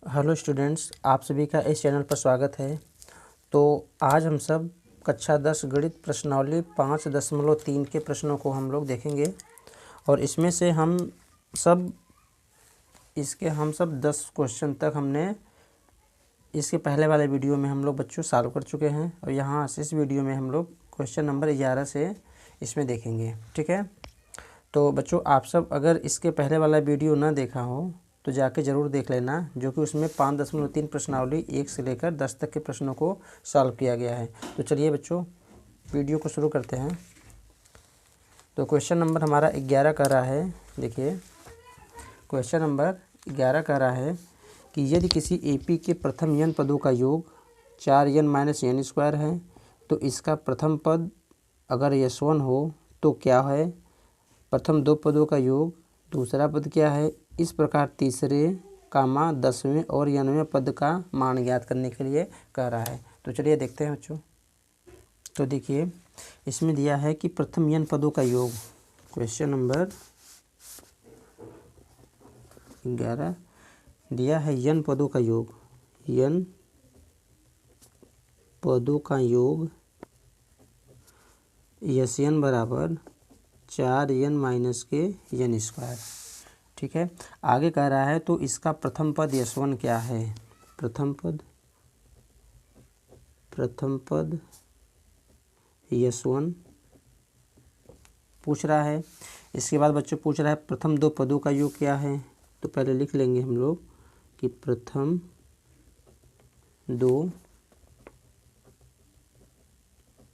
Hello students, आप सभी का इस चैनल पर स्वागत है। तो आज हम सब कक्षा 10 गणित प्रश्नावली 5.3 के प्रश्नों को हम लोग देखेंगे और इसमें से हम सब 10 क्वेश्चन तक हमने इसके पहले वाले वीडियो में हम लोग बच्चों सॉल्व कर चुके हैं और यहाँ से इस वीडियो में हम लोग क्वेश्चन नंबर 11 से इसमें देखेंगे। ठीक है, तो बच्चों आप सब अगर इसके पहले वाला वीडियो ना देखा हो तो जाके ज़रूर देख लेना, जो कि उसमें 5.3 प्रश्नावली 1 से लेकर 10 तक के प्रश्नों को सॉल्व किया गया है। तो चलिए बच्चों वीडियो को शुरू करते हैं। तो क्वेश्चन नंबर हमारा 11 कर रहा है। देखिए क्वेश्चन नंबर 11 कह रहा है कि यदि किसी एपी के प्रथम n पदों का योग 4n-n² है तो इसका प्रथम पद अगर यस1 हो तो क्या है, प्रथम दो पदों का योग, दूसरा पद क्या है, इस प्रकार तीसरे 10वें और 90वें पद का मान ज्ञात करने के लिए कह रहा है। तो चलिए देखते हैं बच्चों। तो देखिए इसमें दिया है कि प्रथम n पदों का योग, क्वेश्चन नंबर 11 दिया है n पदों का योग, n पदों का योग Sn बराबर 4n-n²। ठीक है, आगे कह रहा है तो इसका प्रथम पद यस1 क्या है, प्रथम पद यस1 पूछ रहा है। इसके बाद बच्चों पूछ रहा है प्रथम दो पदों का योग क्या है। तो पहले लिख लेंगे हम लोग कि प्रथम दो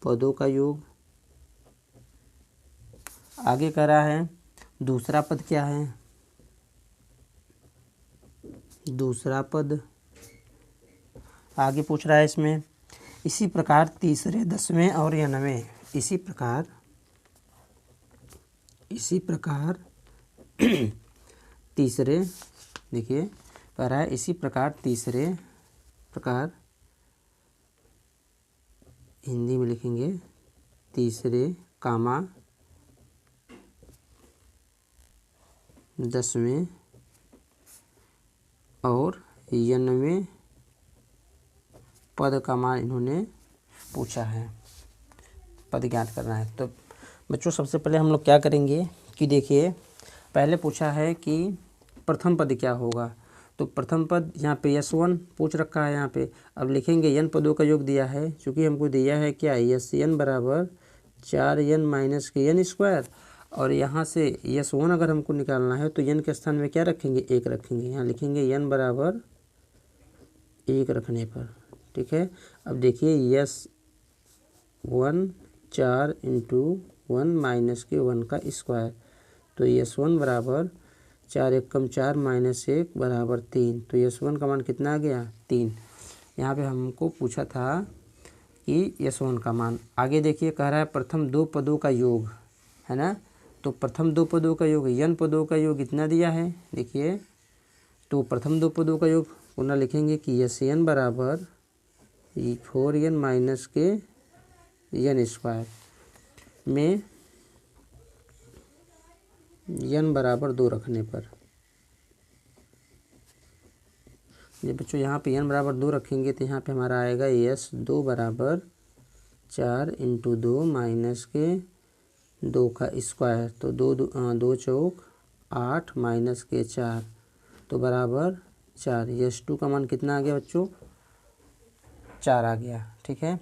पदों का योग। आगे कह रहा है दूसरा पद क्या है, दूसरा पद आगे पूछ रहा है इसमें। इसी प्रकार तीसरे 10वें और 90वें, इसी प्रकार तीसरे, देखिए कह रहा है इसी प्रकार तीसरे प्रकार, हिंदी में लिखेंगे तीसरे 10वें और 90वें पद का मान इन्होंने पूछा है, पद ज्ञात करना है। तो बच्चों सबसे पहले हम लोग क्या करेंगे कि देखिए पहले पूछा है कि प्रथम पद क्या होगा। तो प्रथम पद यहाँ पे यस1 पूछ रखा है यहाँ पे। अब लिखेंगे n पदों का योग दिया है, चूँकि हमको दिया है क्या Sn बराबर 4n-n² और यहाँ से यस1 अगर हमको निकालना है तो n के स्थान में क्या रखेंगे, 1 रखेंगे। यहाँ लिखेंगे n बराबर 1 रखने पर। ठीक है, अब देखिए यस1 4 × 1 - 1 तो यस1 बराबर 4 × 1 = 4 - 1 बराबर 3। तो यस1 का मान कितना आ गया, 3। यहाँ पे हमको पूछा था कि यस1 का मान। आगे देखिए कह रहा है प्रथम दो पदों का योग, है ना। तो प्रथम दो पदों का योग, n पदों का योग इतना दिया है। देखिए तो प्रथम दो पदों का योग पुनः लिखेंगे कि Sn बराबर 4n - n² में n बराबर 2 रखने पर। ये बच्चों यहाँ पे n बराबर 2 रखेंगे तो यहाँ पे हमारा आएगा S2 बराबर 4 × 2 - 2²। तो 2 चौक 8 - 4 तो बराबर 4। S2 का मान कितना आ गया बच्चों, 4 आ गया। ठीक है,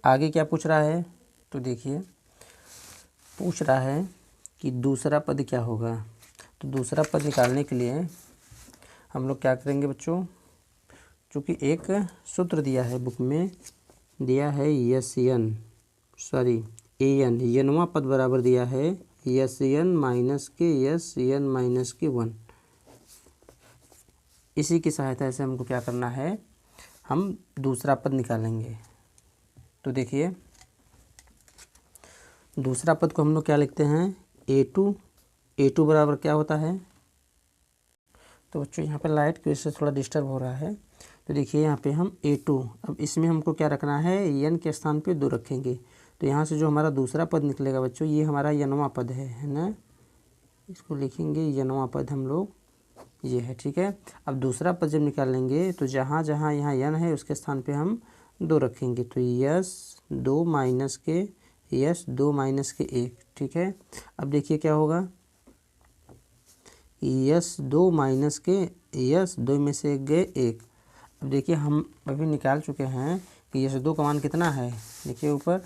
आगे क्या पूछ रहा है। तो देखिए पूछ रहा है कि दूसरा पद क्या होगा। तो दूसरा पद निकालने के लिए हम लोग क्या करेंगे बच्चों, चूँकि एक सूत्र दिया है बुक में, दिया है n वां पद बराबर दिया है Sn - Sn-1। इसी की सहायता से हमको क्या करना है, हम दूसरा पद निकालेंगे। तो देखिए दूसरा पद को हम लोग क्या लिखते हैं, a2 बराबर क्या होता है। तो बच्चों यहाँ पे लाइट की वजह से थोड़ा डिस्टर्ब हो रहा है। तो देखिए यहाँ पे हम a2, अब इसमें हमको क्या रखना है, n के स्थान पे 2 रखेंगे। तो यहाँ से जो हमारा दूसरा पद निकलेगा बच्चों, ये हमारा n वां पद है ना। इसको लिखेंगे n वां पद हम लोग। ये है, ठीक है। अब दूसरा पद जब निकालेंगे तो जहाँ जहाँ यहाँ n है उसके स्थान पे हम 2 रखेंगे, तो यस 2 माइनस के यस 2 माइनस के 1, ठीक है। अब देखिए क्या होगा, यस 2 माइनस के यस 2 में से 1 गए 1। अब देखिए हम अभी निकाल चुके हैं कि यस 2 का मान कितना है, देखिए ऊपर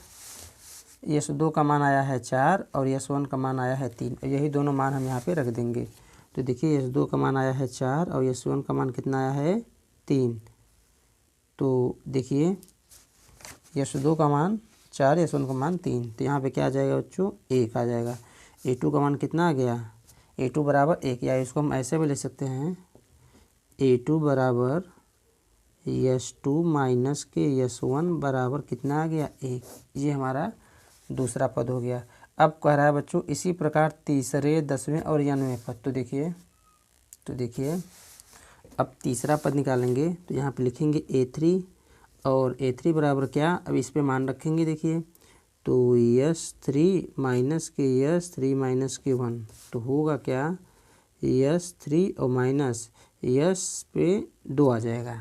यस 2 का मान आया है 4 और यस 1 का मान आया है 3, और यही दोनों मान हम यहाँ पे रख देंगे। तो देखिए यस 2 का मान आया है 4 और यस 1 का मान कितना आया है 3। तो देखिए यस 2 का मान 4, यस 1 का मान 3, तो यहाँ पे क्या आ जाएगा बच्चों, 1 आ जाएगा। a2 का मान कितना आ गया, a2 बराबर 1, या इसको हम ऐसे भी ले सकते हैं, a2 बराबर यस 2 माइनस के यस 1 बराबर कितना आ गया 1। ये हमारा दूसरा पद हो गया। अब कह रहा है बच्चों इसी प्रकार तीसरे, 10वें और 11वें पद। तो देखिए अब तीसरा पद निकालेंगे तो यहाँ पे लिखेंगे a3, और a3 बराबर क्या, अब इस पे मान रखेंगे, देखिए तो यस 3 माइनस के यस 3 माइनस के 1, तो होगा क्या, यस 3 और माइनस यस पे 2 आ जाएगा,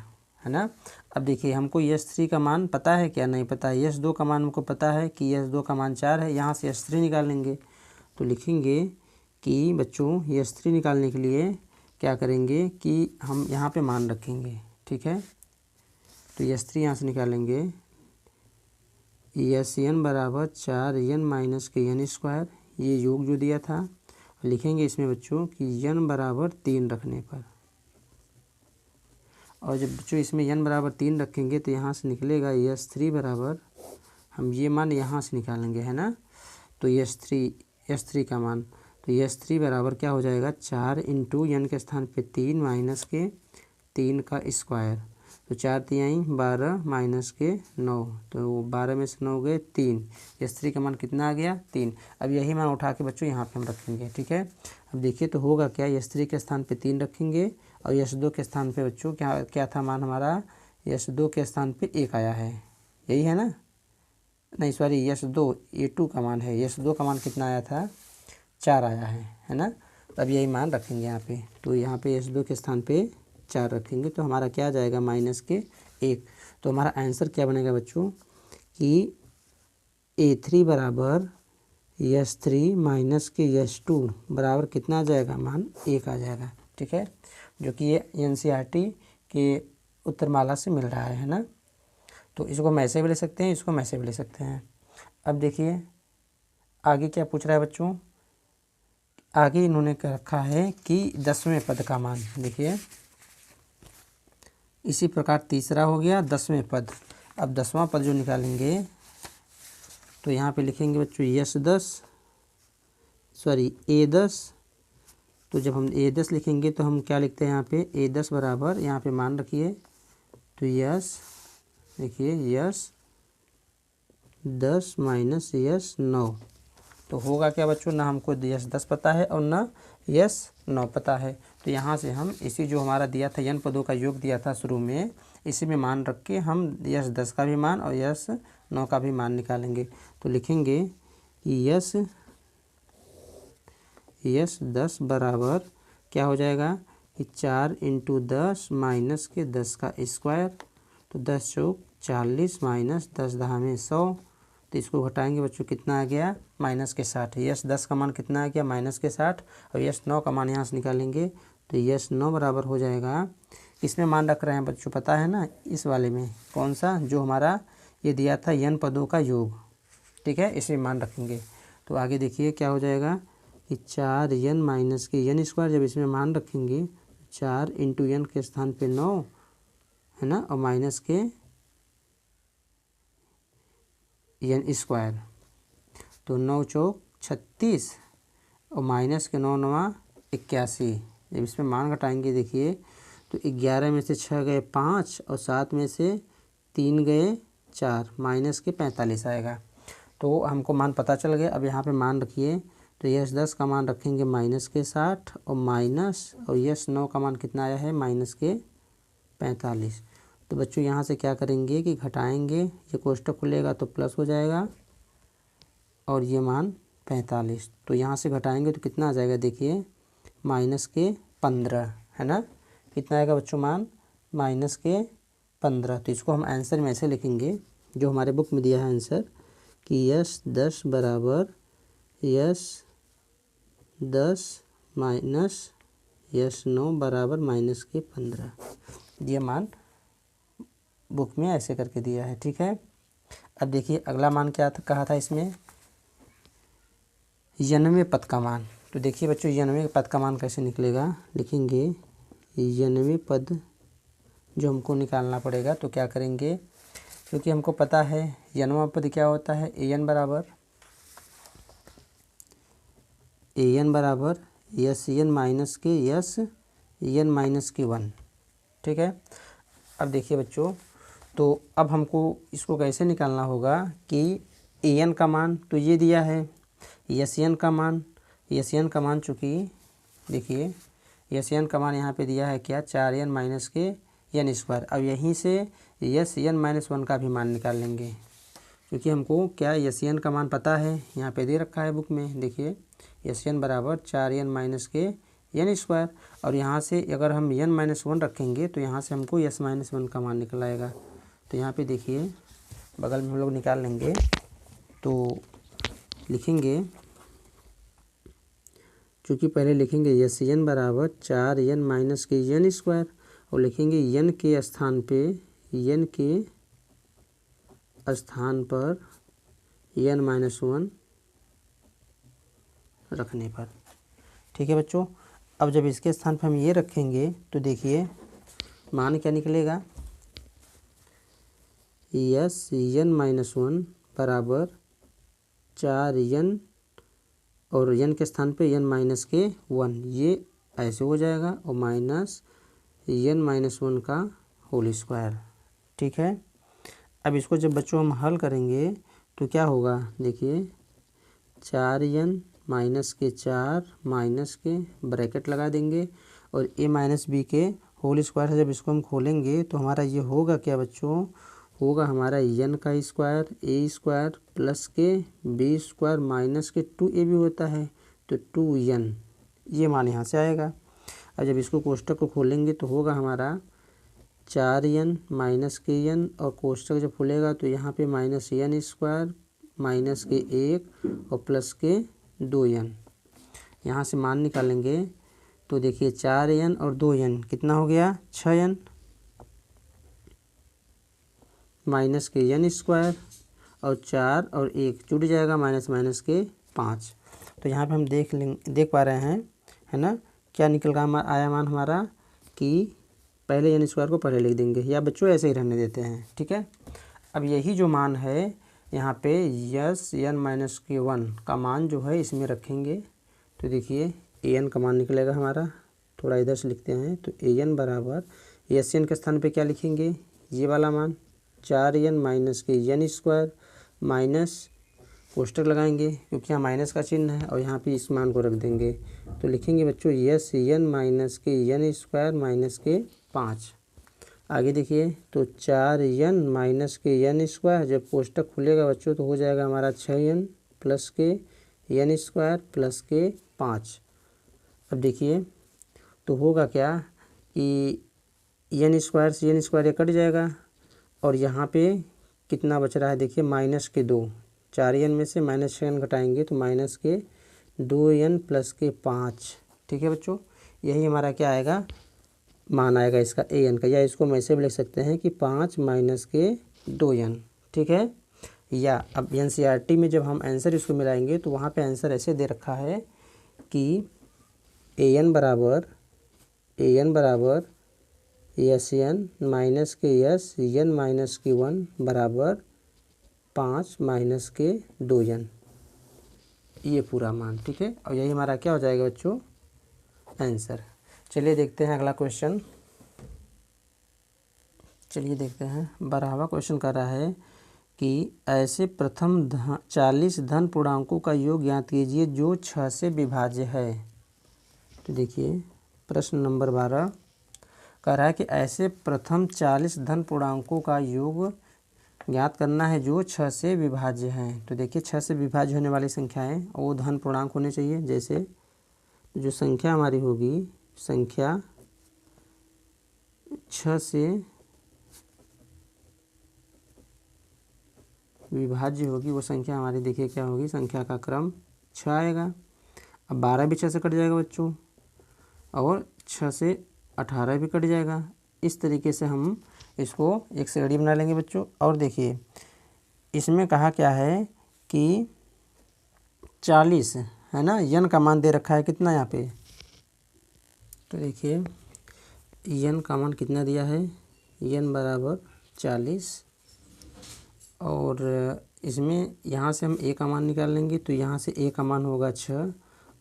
है ना। अब देखिए हमको यस 3 का मान पता है क्या, नहीं पता है। यस 2 का मान हमको पता है कि यस 2 का मान 4 है, यहाँ से यस 3 निकालेंगे तो लिखेंगे कि बच्चों यस 3 निकालने के लिए क्या करेंगे कि हम यहाँ पे मान रखेंगे, ठीक है। तो यस 3 यहाँ से निकालेंगे, यस एन बराबर 4 एन माइनस के एन स्क्वायर, ये योग जो दिया था लिखेंगे इसमें बच्चों कि एन बराबर 3 रखने पर, और जब बच्चों इसमें n बराबर 3 रखेंगे तो यहाँ से निकलेगा यस 3 बराबर, हम ये मान यहाँ से निकालेंगे, है ना। तो यस 3 का मान, तो यस 3 बराबर क्या हो जाएगा, 4 इंटू एन के स्थान पे 3 माइनस के 3 का स्क्वायर, तो 4 तिहाई 12 माइनस के 9, तो 12 में से 9 गए 3, यस 3 का मान कितना आ गया 3। अब यही मान उठा के बच्चों यहाँ पे हम रखेंगे, ठीक है। अब देखिए तो होगा क्या, यस 3 के स्थान पे 3 रखेंगे और यस 2 के स्थान पे बच्चों क्या था मान हमारा, यस 2 के स्थान पे 1 आया है, यही है ना, नहीं सॉरी यस 2 a2 का मान है, यस 2 का मान कितना आया था 4 आया है ना। अब यही मान रखेंगे यहाँ पे, तो यहाँ पे यस 2 के स्थान पे 4 रखेंगे तो हमारा क्या आ जाएगा माइनस के 1। तो हमारा आंसर क्या बनेगा बच्चों कि a3 बराबर यस 3 माइनस के यस 2 बराबर कितना आ जाएगा, मान 1 आ जाएगा, ठीक है। जो कि ये NCERT के उत्तरमाला से मिल रहा है ना। तो इसको हम ऐसे भी ले सकते हैं, इसको हम ऐसे भी ले सकते हैं। अब देखिए आगे क्या पूछ रहा है बच्चों, आगे इन्होंने रखा है कि 10वें पद का मान, देखिए इसी प्रकार तीसरा हो गया 10वें पद। अब 10वां पद जो निकालेंगे तो यहाँ पे लिखेंगे बच्चों यस 10 सॉरी a10, तो जब हम a10 लिखेंगे तो हम क्या लिखते हैं यहाँ पे a10 बराबर, यहाँ पे मान रखिए तो यस, देखिए यस 10 माइनस यस 9, तो होगा क्या बच्चों, ना हमको यस 10 पता है और ना यस 9 पता है। तो यहाँ से हम इसी जो हमारा दिया था n पदों का योग दिया था शुरू में, इसी में मान रख के हम यस 10 का भी मान और यस 9 का भी मान निकालेंगे। तो लिखेंगे कि यस 10 बराबर क्या हो जाएगा कि 4 इंटू 10 माइनस के 10 का स्क्वायर, तो 10 चौक 40 माइनस 10 दहा में 100, तो इसको घटाएंगे बच्चों कितना आ गया माइनस के 60। यस 10 का मान कितना आ गया माइनस के 60, और यस 9 का मान यहाँ से निकालेंगे तो यस 9 बराबर हो जाएगा, इसमें मान रख रहे हैं बच्चों पता है ना, इस वाले में कौन सा, जो हमारा ये दिया था n पदों का योग, ठीक है, इसे मान रखेंगे। तो आगे देखिए क्या हो जाएगा कि 4n माइनस के n स्क्वायर, जब इसमें मान रखेंगे 4 इंटू n के स्थान पे 9 है ना, और माइनस के n स्क्वायर, तो 9 चौक 36 और माइनस के 9 नवा 81, जब इसमें मान घटाएंगे देखिए तो 11 में से 6 गए 5 और 7 में से 3 गए 4, माइनस के 45 आएगा। तो हमको मान पता चल गया। अब यहाँ पे मान रखिए तो यस 10 का मान रखेंगे माइनस के 60 और माइनस, और यस 9 का मान कितना आया है माइनस के 45। तो बच्चों यहाँ से क्या करेंगे कि घटाएंगे, ये कोष्टक खुलेगा तो प्लस हो जाएगा और ये मान 45, तो यहाँ से घटाएंगे तो कितना आ जाएगा देखिए माइनस के 15, है ना। कितना आएगा बच्चों मान, -15। तो इसको हम आंसर में ऐसे लिखेंगे जो हमारे बुक में दिया है आंसर कि S10 बराबर S10 माइनस S9 बराबर -15। ये मान बुक में ऐसे करके दिया है, ठीक है। अब देखिए अगला मान क्या कहा था इसमें, 91 पद का मान। तो देखिए बच्चों 91 पद का मान कैसे निकलेगा, लिखेंगे 91 पद जो हमको निकालना पड़ेगा। तो क्या करेंगे, क्योंकि हमको पता है 91वां पद क्या होता है, an बराबर SN माइनस के SN-1, ठीक है। अब देखिए बच्चों, तो अब हमको इसको कैसे निकालना होगा कि an का मान तो ये दिया है, SN का मान चूँकि देखिए SN का मान यहाँ पे दिया है क्या, 4n माइनस के n स्क्वायर। अब यहीं से SN-1 का भी मान निकाल लेंगे, क्योंकि हमको क्या SN का मान पता है, यहाँ पे दे रखा है बुक में। देखिए SN बराबर 4n माइनस के n स्क्वायर, और यहाँ से अगर हम n-1 रखेंगे तो यहाँ से हमको S-1 का मान निकल आएगा। तो यहाँ पे देखिए बगल में हम लोग निकाल लेंगे। तो लिखेंगे, चूँकि पहले लिखेंगे SN बराबर 4n माइनस के n स्क्वायर, और लिखेंगे n के स्थान पर n-1 रखने पर, ठीक है बच्चों। अब जब इसके स्थान पर हम ये रखेंगे तो देखिए मान क्या निकलेगा, SN-1 बराबर 4n और n के स्थान पे n-1, ये ऐसे हो जाएगा, और माइनस n-1 का होल स्क्वायर, ठीक है। अब इसको जब बच्चों हम हल करेंगे तो क्या होगा, देखिए 4n माइनस के 4 माइनस के ब्रैकेट लगा देंगे, और a माइनस बी के होल स्क्वायर से जब इसको हम खोलेंगे तो हमारा ये होगा क्या बच्चों, होगा हमारा n का स्क्वायर a स्क्वायर प्लस के b स्क्वायर माइनस के 2a भी होता है, तो 2n, ये मान यहाँ से आएगा। अब जब इसको कोष्टक को खोलेंगे तो होगा हमारा 4n माइनस के n, और कोष्टक जब खुलेगा तो यहाँ पे माइनस n स्क्वायर माइनस के 1 और प्लस के 2n। यहाँ से मान निकालेंगे तो देखिए 4n और 2n कितना हो गया, 6n माइनस के n स्क्वायर, और 4 और 1 जुड़ जाएगा माइनस माइनस के 5। तो यहाँ पे हम देख पा रहे हैं, है ना, क्या निकल रहा आया मान हमारा, कि पहले n स्क्वायर को पहले लिख देंगे, या बच्चों ऐसे ही रहने देते हैं, ठीक है। अब यही जो मान है यहाँ पे SN-1 का मान जो है इसमें रखेंगे। तो देखिए an का मान निकलेगा हमारा, थोड़ा इधर से लिखते हैं। तो an बराबर SN के स्थान पे क्या लिखेंगे, ये वाला मान 4n माइनस के n स्क्वायर माइनस कोष्टक लगाएंगे क्योंकि यहाँ माइनस का चिन्ह है, और यहाँ पे इस मान को रख देंगे। तो लिखेंगे बच्चों SN माइनस के n स्क्वायर माइनस के 5। आगे देखिए तो 4n माइनस के n स्क्वायर, जब कोष्टक खुलेगा बच्चों तो हो जाएगा हमारा 6n प्लस के n स्क्वायर प्लस के 5। अब देखिए तो होगा क्या कि n स्क्वायर से n स्क्वायर ये कट जाएगा, और यहाँ पे कितना बच रहा है, देखिए माइनस के 2, 4n में से माइनस 6n घटाएंगे तो माइनस के 2n प्लस के 5, ठीक है बच्चों। यही हमारा क्या आएगा, मान आएगा इसका an का, या इसको हम ऐसे भी लिख सकते हैं कि 5 माइनस के 2n, ठीक है। या अब NCERT में जब हम आंसर इसको मिलाएंगे तो वहाँ पे आंसर ऐसे दे रखा है कि an बराबर SN माइनस के SN माइनस के 1 बराबर 5 माइनस के 2n, ये पूरा मान, ठीक है। और यही हमारा क्या हो जाएगा बच्चों, आंसर। चलिए देखते हैं अगला क्वेश्चन। चलिए देखते हैं, 12वां क्वेश्चन कर रहा है कि ऐसे प्रथम 40 धन पूर्णांकों का योग ज्ञात कीजिए जो 6 से विभाज्य है। तो देखिए प्रश्न नंबर 12 कह रहा है कि ऐसे प्रथम 40 धन पूर्णांकों का योग ज्ञात करना है जो 6 से विभाज्य हैं। तो देखिए 6 से विभाज्य होने वाली संख्याएं वो धन पूर्णांक होने चाहिए। जैसे जो संख्या हमारी होगी, संख्या 6 से विभाज्य होगी वो संख्या हमारी, देखिए क्या होगी, संख्या का क्रम 6 आएगा। अब 12 भी 6 से कट जाएगा बच्चों, और 6 से 18 भी कट जाएगा। इस तरीके से हम इसको एक श्रेणी बना लेंगे बच्चों। और देखिए इसमें कहा क्या है कि 40 है ना, n का मान दे रखा है कितना यहाँ पे, तो देखिए n का मान कितना दिया है, n बराबर 40। और इसमें यहाँ से हम a का मान निकाल लेंगे, तो यहाँ से a का मान होगा 6,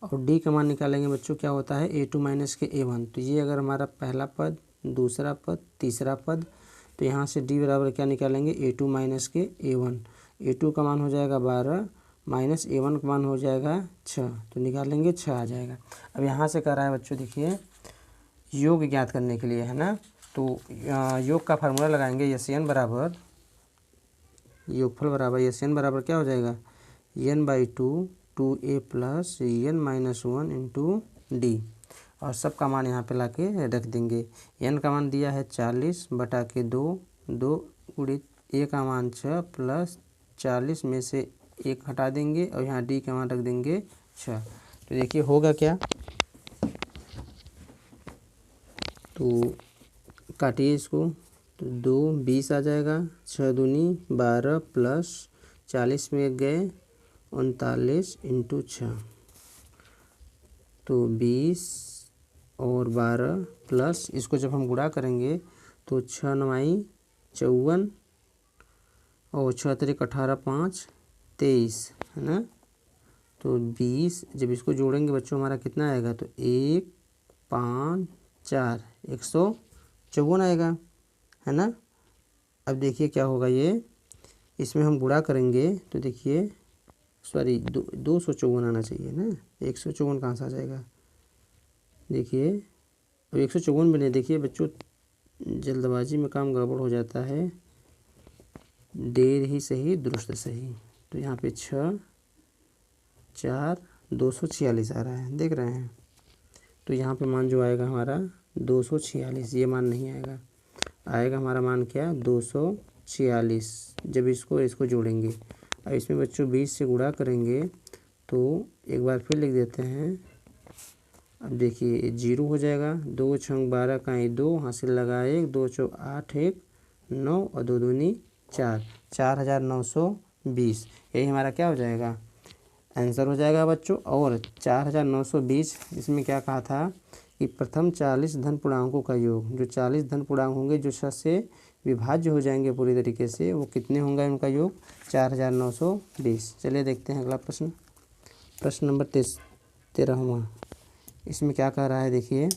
और d का मान निकालेंगे बच्चों, क्या होता है a2 माइनस के a1। तो ये अगर हमारा पहला पद, दूसरा पद, तीसरा पद, तो यहाँ से d बराबर क्या निकालेंगे, a2 माइनस के a1। a2 का मान हो जाएगा 12 माइनस a1 का मान हो जाएगा 6, तो निकालेंगे 6 आ जाएगा। अब यहाँ से कह रहा है बच्चों, देखिए योग ज्ञात करने के लिए है ना, तो योग का फार्मूला लगाएंगे, SN बराबर, योगफल बराबर SN बराबर क्या हो जाएगा, n/2 2a plus n minus 1 into D, और सब का मान यहाँ पे ला के रख देंगे। n का मान दिया है 40 बटा के 2, 2 गुणित a का मान 6 प्लस 40 में से 1 हटा देंगे, और यहाँ d का मान रख देंगे 6। तो देखिए होगा क्या, तो काटिए इसको, तो 2 20 आ जाएगा, 6 दूनी 12 प्लस 40 में गए 39 इंटू 6, तो 20 और 12 प्लस इसको जब हम गुणा करेंगे तो 6 9 54 और 6 3 18 5 23 है ना, तो 20 जब इसको जोड़ेंगे बच्चों हमारा कितना आएगा, तो 1 5 4 154 आएगा है ना। अब देखिए क्या होगा, ये इसमें हम गुणा करेंगे तो देखिए, सॉरी 254 आना चाहिए ना, 154 कहाँ से आ जाएगा, देखिए अब 154 भी नहीं, देखिए बच्चों जल्दबाजी में काम गड़बड़ हो जाता है, देर ही सही दुरुस्त सही। तो यहाँ पे 6 4 246 आ रहा है, देख रहे हैं, तो यहाँ पे मान जो आएगा हमारा 246, ये मान नहीं आएगा, आएगा हमारा मान क्या, 246 जब इसको जोड़ेंगे। अब इसमें बच्चों 20 से गुणा करेंगे तो एक बार फिर लिख देते हैं। अब देखिए 0 हो जाएगा, 2 छंग 12 का 2 हासिल लगा 1, 2 चौक 8 1 9 और 2 दूनी 4, 4920 यही हमारा क्या हो जाएगा, आंसर हो जाएगा बच्चों। और 4920 इसमें क्या कहा था कि प्रथम 40 धन पूर्णांकों का योग, जो 40 धन पूर्णांक होंगे जो 6 से विभाज्य हो जाएंगे पूरी तरीके से, वो कितने होंगे उनका योग, 4920। चलिए देखते हैं अगला प्रश्न, प्रश्न नंबर 13वां। इसमें क्या कह रहा है, देखिए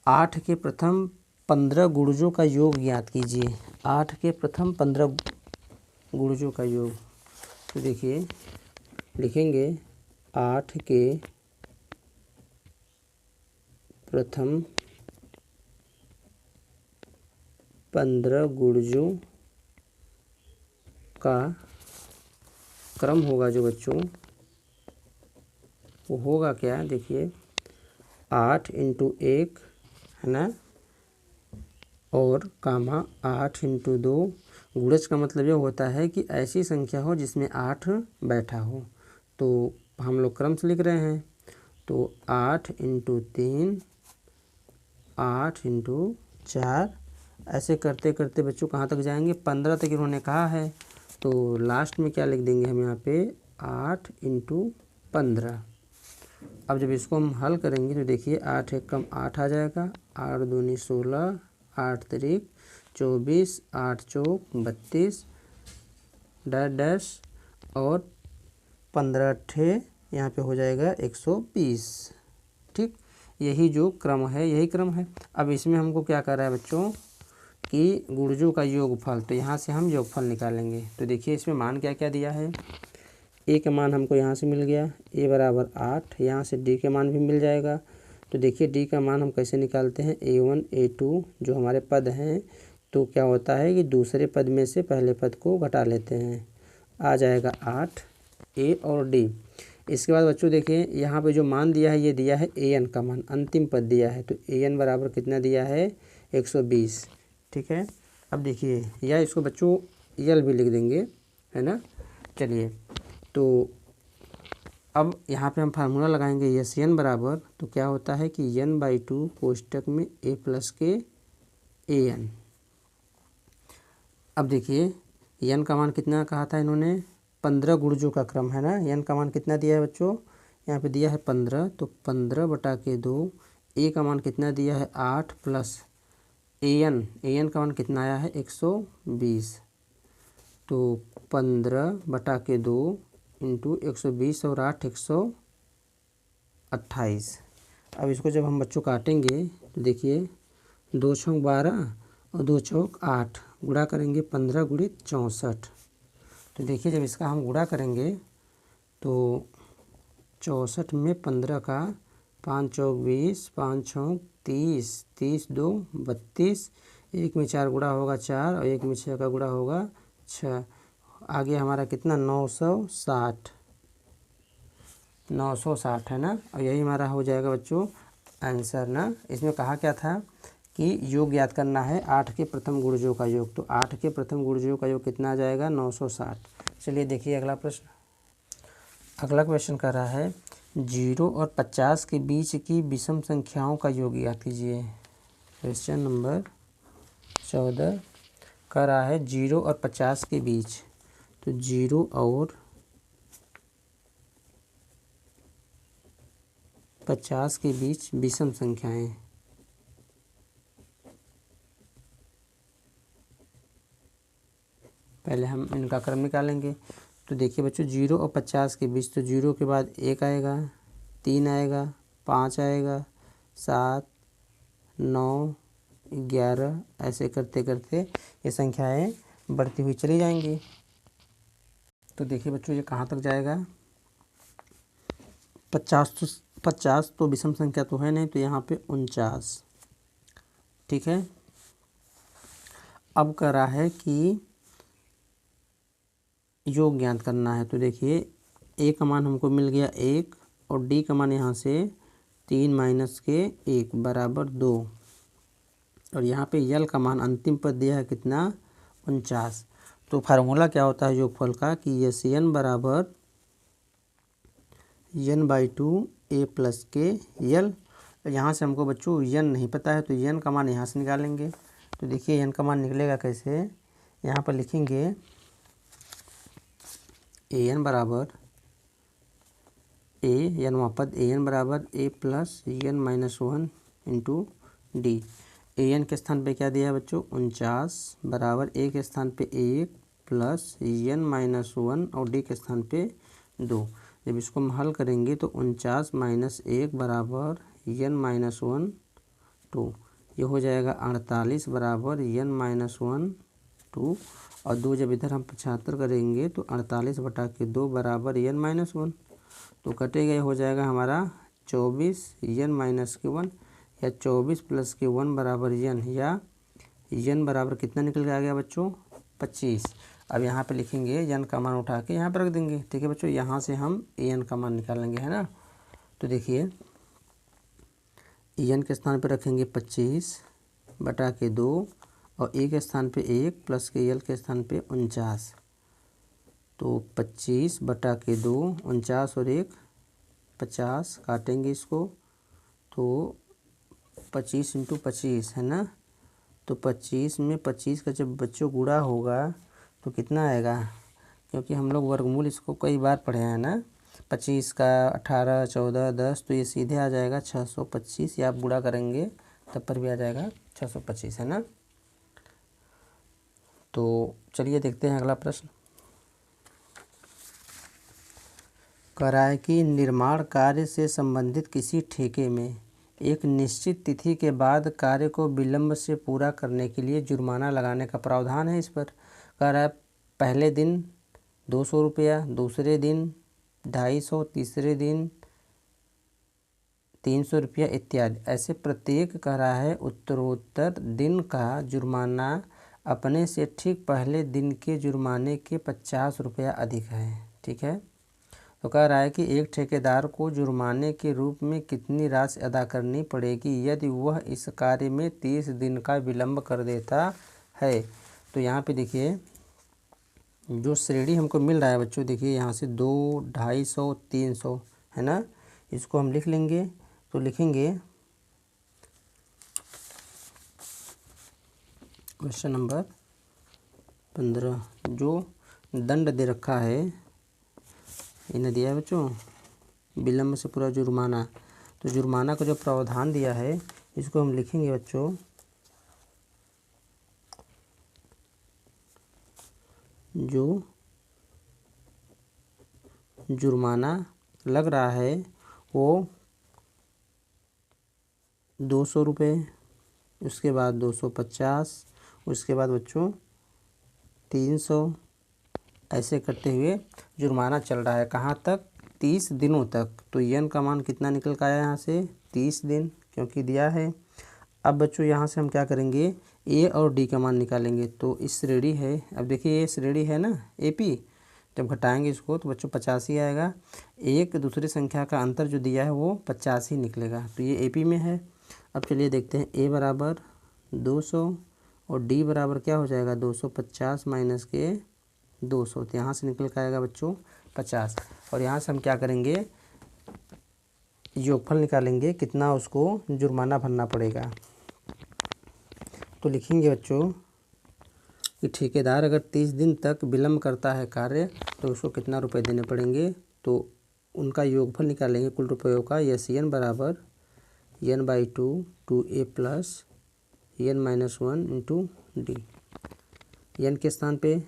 8 के प्रथम 15 गुणजों का योग ज्ञात कीजिए। 8 के प्रथम 15 गुणजों का योग, तो देखिए लिखेंगे 8 के प्रथम 15 गुणजों का क्रम होगा जो बच्चों, वो होगा क्या, देखिए 8 इंटू 1 है ना, और कामा 8 इंटू 2। गुणज का मतलब ये होता है कि ऐसी संख्या हो जिसमें 8 बैठा हो, तो हम लोग क्रम से लिख रहे हैं, तो 8 इंटू 3 8 इंटू 4, ऐसे करते करते बच्चों कहाँ तक जाएंगे, 15 तक इन्होंने कहा है, तो लास्ट में क्या लिख देंगे हम यहाँ पे 8 इंटू 15। अब जब इसको हम हल करेंगे तो देखिए 8 एक कम 8 आ जाएगा, 8 दूनी 16, 8 तिरिक 24, 8 चौक 32 डैश डैश, और 15 अट्ठे यहाँ पे हो जाएगा 120। ठीक, यही जो क्रम है यही क्रम है। अब इसमें हमको क्या कर रहा है बच्चों कि गुणजों का योगफल, तो यहाँ से हम योगफल निकालेंगे। तो देखिए इसमें मान क्या क्या दिया है, ए का मान हमको यहाँ से मिल गया, ए बराबर 8, यहाँ से डी के मान भी मिल जाएगा। तो देखिए डी का मान हम कैसे निकालते हैं, A1 A2 जो हमारे पद हैं, तो क्या होता है कि दूसरे पद में से पहले पद को घटा लेते हैं, आ जाएगा 8 ए और डी। इसके बाद बच्चों देखिए यहाँ पे जो मान दिया है ये दिया है an का मान, अंतिम पद दिया है, तो an बराबर कितना दिया है 120। ठीक है, अब देखिए या इसको बच्चों यल भी लिख देंगे, है ना। चलिए तो अब यहाँ पे हम फार्मूला लगाएंगे यस एन बराबर, तो क्या होता है कि n/2 कोष्टक में a प्लस के an। अब देखिए n का मान कितना कहा था इन्होंने, 15 गुणजों का क्रम है ना। n का मान कितना दिया है बच्चों, यहाँ पे दिया है 15, तो 15/2, a का मान कितना दिया है 8 प्लस an का मान कितना आया है 120, तो 15/2 इंटू 120 और 8 128। अब इसको जब हम बच्चों काटेंगे तो देखिए 2 चौक 12 और 2 चौक 8, गुणा करेंगे 15 गुणित 64। तो देखिए जब इसका हम गुणा करेंगे तो 64 में 15 का 5 चौक 20, 5 चौक 30, 30 2 32, 1 में 4 गुणा होगा 4 और 1 में 6 का गुणा होगा 6। आगे हमारा कितना 960 है ना, और यही हमारा हो जाएगा बच्चों आंसर ना। इसमें कहा क्या था कि योग याद करना है 8 के प्रथम गुणजों का योग, तो 8 के प्रथम गुणजों का योग कितना आ जाएगा 960। चलिए देखिए अगला प्रश्न। अगला क्वेश्चन कर रहा है 0 और 50 के बीच की विषम संख्याओं का योग याद कीजिए। क्वेश्चन नंबर 14 कर रहा है 0 और 50 के बीच, तो 0 और 50 के बीच विषम संख्याएं। पहले हम इनका क्रम निकालेंगे, तो देखिए बच्चों 0 और 50 के बीच, तो 0 के बाद 1 आएगा, 3 आएगा, 5 आएगा, 7 9 11, ऐसे करते करते ये संख्याएं बढ़ती हुई चली जाएंगी। तो देखिए बच्चों ये कहाँ तक जाएगा, 50 तो विषम संख्या तो है नहीं, तो यहाँ पे 49। ठीक है, अब कह रहा है कि योग ज्ञात करना है, तो देखिए a का मान हमको मिल गया 1 और d का मान यहाँ से 3 माइनस के 1 बराबर 2, और यहाँ पे यल का मान अंतिम पद दिया है कितना 49। तो फार्मूला क्या होता है योगफल का कि यस n बराबर n/2 a प्लस के यल। यहाँ से हमको बच्चों n नहीं पता है, तो n का मान यहाँ से निकालेंगे। तो देखिए n का मान निकलेगा कैसे, यहाँ पर लिखेंगे an बराबर n पद an बराबर a plus n-1 into D. an के स्थान पे क्या दिया है बच्चों 49 बराबर a के स्थान पे 1 प्लस n-1 और d के स्थान पे 2। जब इसको हम हल करेंगे तो 49 माइनस 1 बराबर n-1 2, ये हो जाएगा 48 बराबर n-1 2, और 2 जब इधर हम 75 करेंगे तो 48/2 बराबर n-1, तो कटेगा, ये हो जाएगा हमारा 24 n-1 या 24 प्लस के 1 बराबर n, या n बराबर कितना निकल के आ गया बच्चों 25। अब यहाँ पे लिखेंगे n का मान उठा के यहाँ पर रख देंगे। ठीक है बच्चों, यहाँ से हम n का मान निकालेंगे, है ना। तो देखिए n के स्थान पे रखेंगे 25/2 और a के स्थान पे 1 प्लस के l के स्थान पे 49, तो 25/2, 49 और 1 50, काटेंगे इसको तो 25 इंटू 25 है ना। तो 25 में 25 का जब बच्चों गुणा होगा तो कितना आएगा, क्योंकि हम लोग वर्गमूल इसको कई बार पढ़े हैं ना, 25 का 18 14 10, तो ये सीधे आ जाएगा 625, या आप गुणा करेंगे तब पर भी आ जाएगा 625, है ना। तो चलिए देखते हैं अगला प्रश्न। कह रहा है कि निर्माण कार्य से संबंधित किसी ठेके में एक निश्चित तिथि के बाद कार्य को विलंब से पूरा करने के लिए जुर्माना लगाने का प्रावधान है। इस पर कह रहा है पहले दिन 200 रुपया, दूसरे दिन 250, तीसरे दिन 300 रुपया इत्यादि। ऐसे प्रत्येक कह रहा है उत्तरोत्तर दिन का जुर्माना अपने से ठीक पहले दिन के जुर्माने के 50 रुपया अधिक है। ठीक है, तो कह रहा है कि एक ठेकेदार को जुर्माने के रूप में कितनी राशि अदा करनी पड़ेगी यदि वह इस कार्य में 30 दिन का विलंब कर देता है। तो यहाँ पे देखिए जो श्रेणी हमको मिल रहा है बच्चों, देखिए यहाँ से 200, 250, 300 है ना, इसको हम लिख लेंगे। तो लिखेंगे क्वेश्चन नंबर 15, जो दंड दे रखा है, इन्हें दिया है बच्चों विलंब से पूरा जुर्माना। तो जुर्माना को जो प्रावधान दिया है इसको हम लिखेंगे बच्चों जो जुर्माना लग रहा है वो 200 रुपये, उसके बाद 250, उसके बाद बच्चों 300, ऐसे करते हुए जुर्माना चल रहा है। कहाँ तक? 30 दिनों तक। तो यन का मान कितना निकल कर आया यहाँ से? 30 दिन, क्योंकि दिया है। अब बच्चों यहाँ से हम क्या करेंगे, ए और डी का मान निकालेंगे। तो इस श्रेणी है, अब देखिए ये श्रेणी है ना एपी, जब घटाएंगे इसको तो बच्चों 85 आएगा। एक दूसरी संख्या का अंतर जो दिया है वो 85 निकलेगा। तो ये एपी में है। अब चलिए देखते हैं, ए बराबर 200 और डी बराबर क्या हो जाएगा 250 माइनस के 200। तो यहाँ से निकल कर आएगा बच्चों 50। और यहाँ से हम क्या करेंगे, योगफल निकालेंगे, कितना उसको जुर्माना भरना पड़ेगा। तो लिखेंगे बच्चों कि ठेकेदार अगर 30 दिन तक विलंब करता है कार्य तो उसको कितना रुपए देने पड़ेंगे। तो उनका योगफल निकालेंगे कुल रुपयों का। यस एन बराबर n/2 2a plus n-1 into D. N के स्थान पे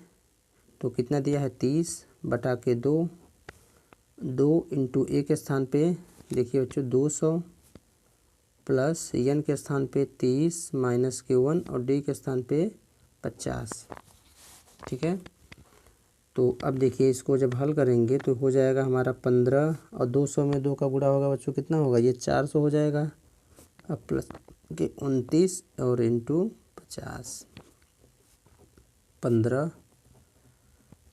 तो कितना दिया है 30 बटा के 2 इंटू ए के स्थान पे देखिए बच्चों 200 प्लस एन के स्थान पे 30 माइनस के 1 और डी के स्थान पे 50। ठीक है। तो अब देखिए इसको जब हल करेंगे तो हो जाएगा हमारा 15 और 200 में 2 का गुणा होगा बच्चों कितना होगा, ये 400 हो जाएगा। अब प्लस के 29 और इंटू 50, 15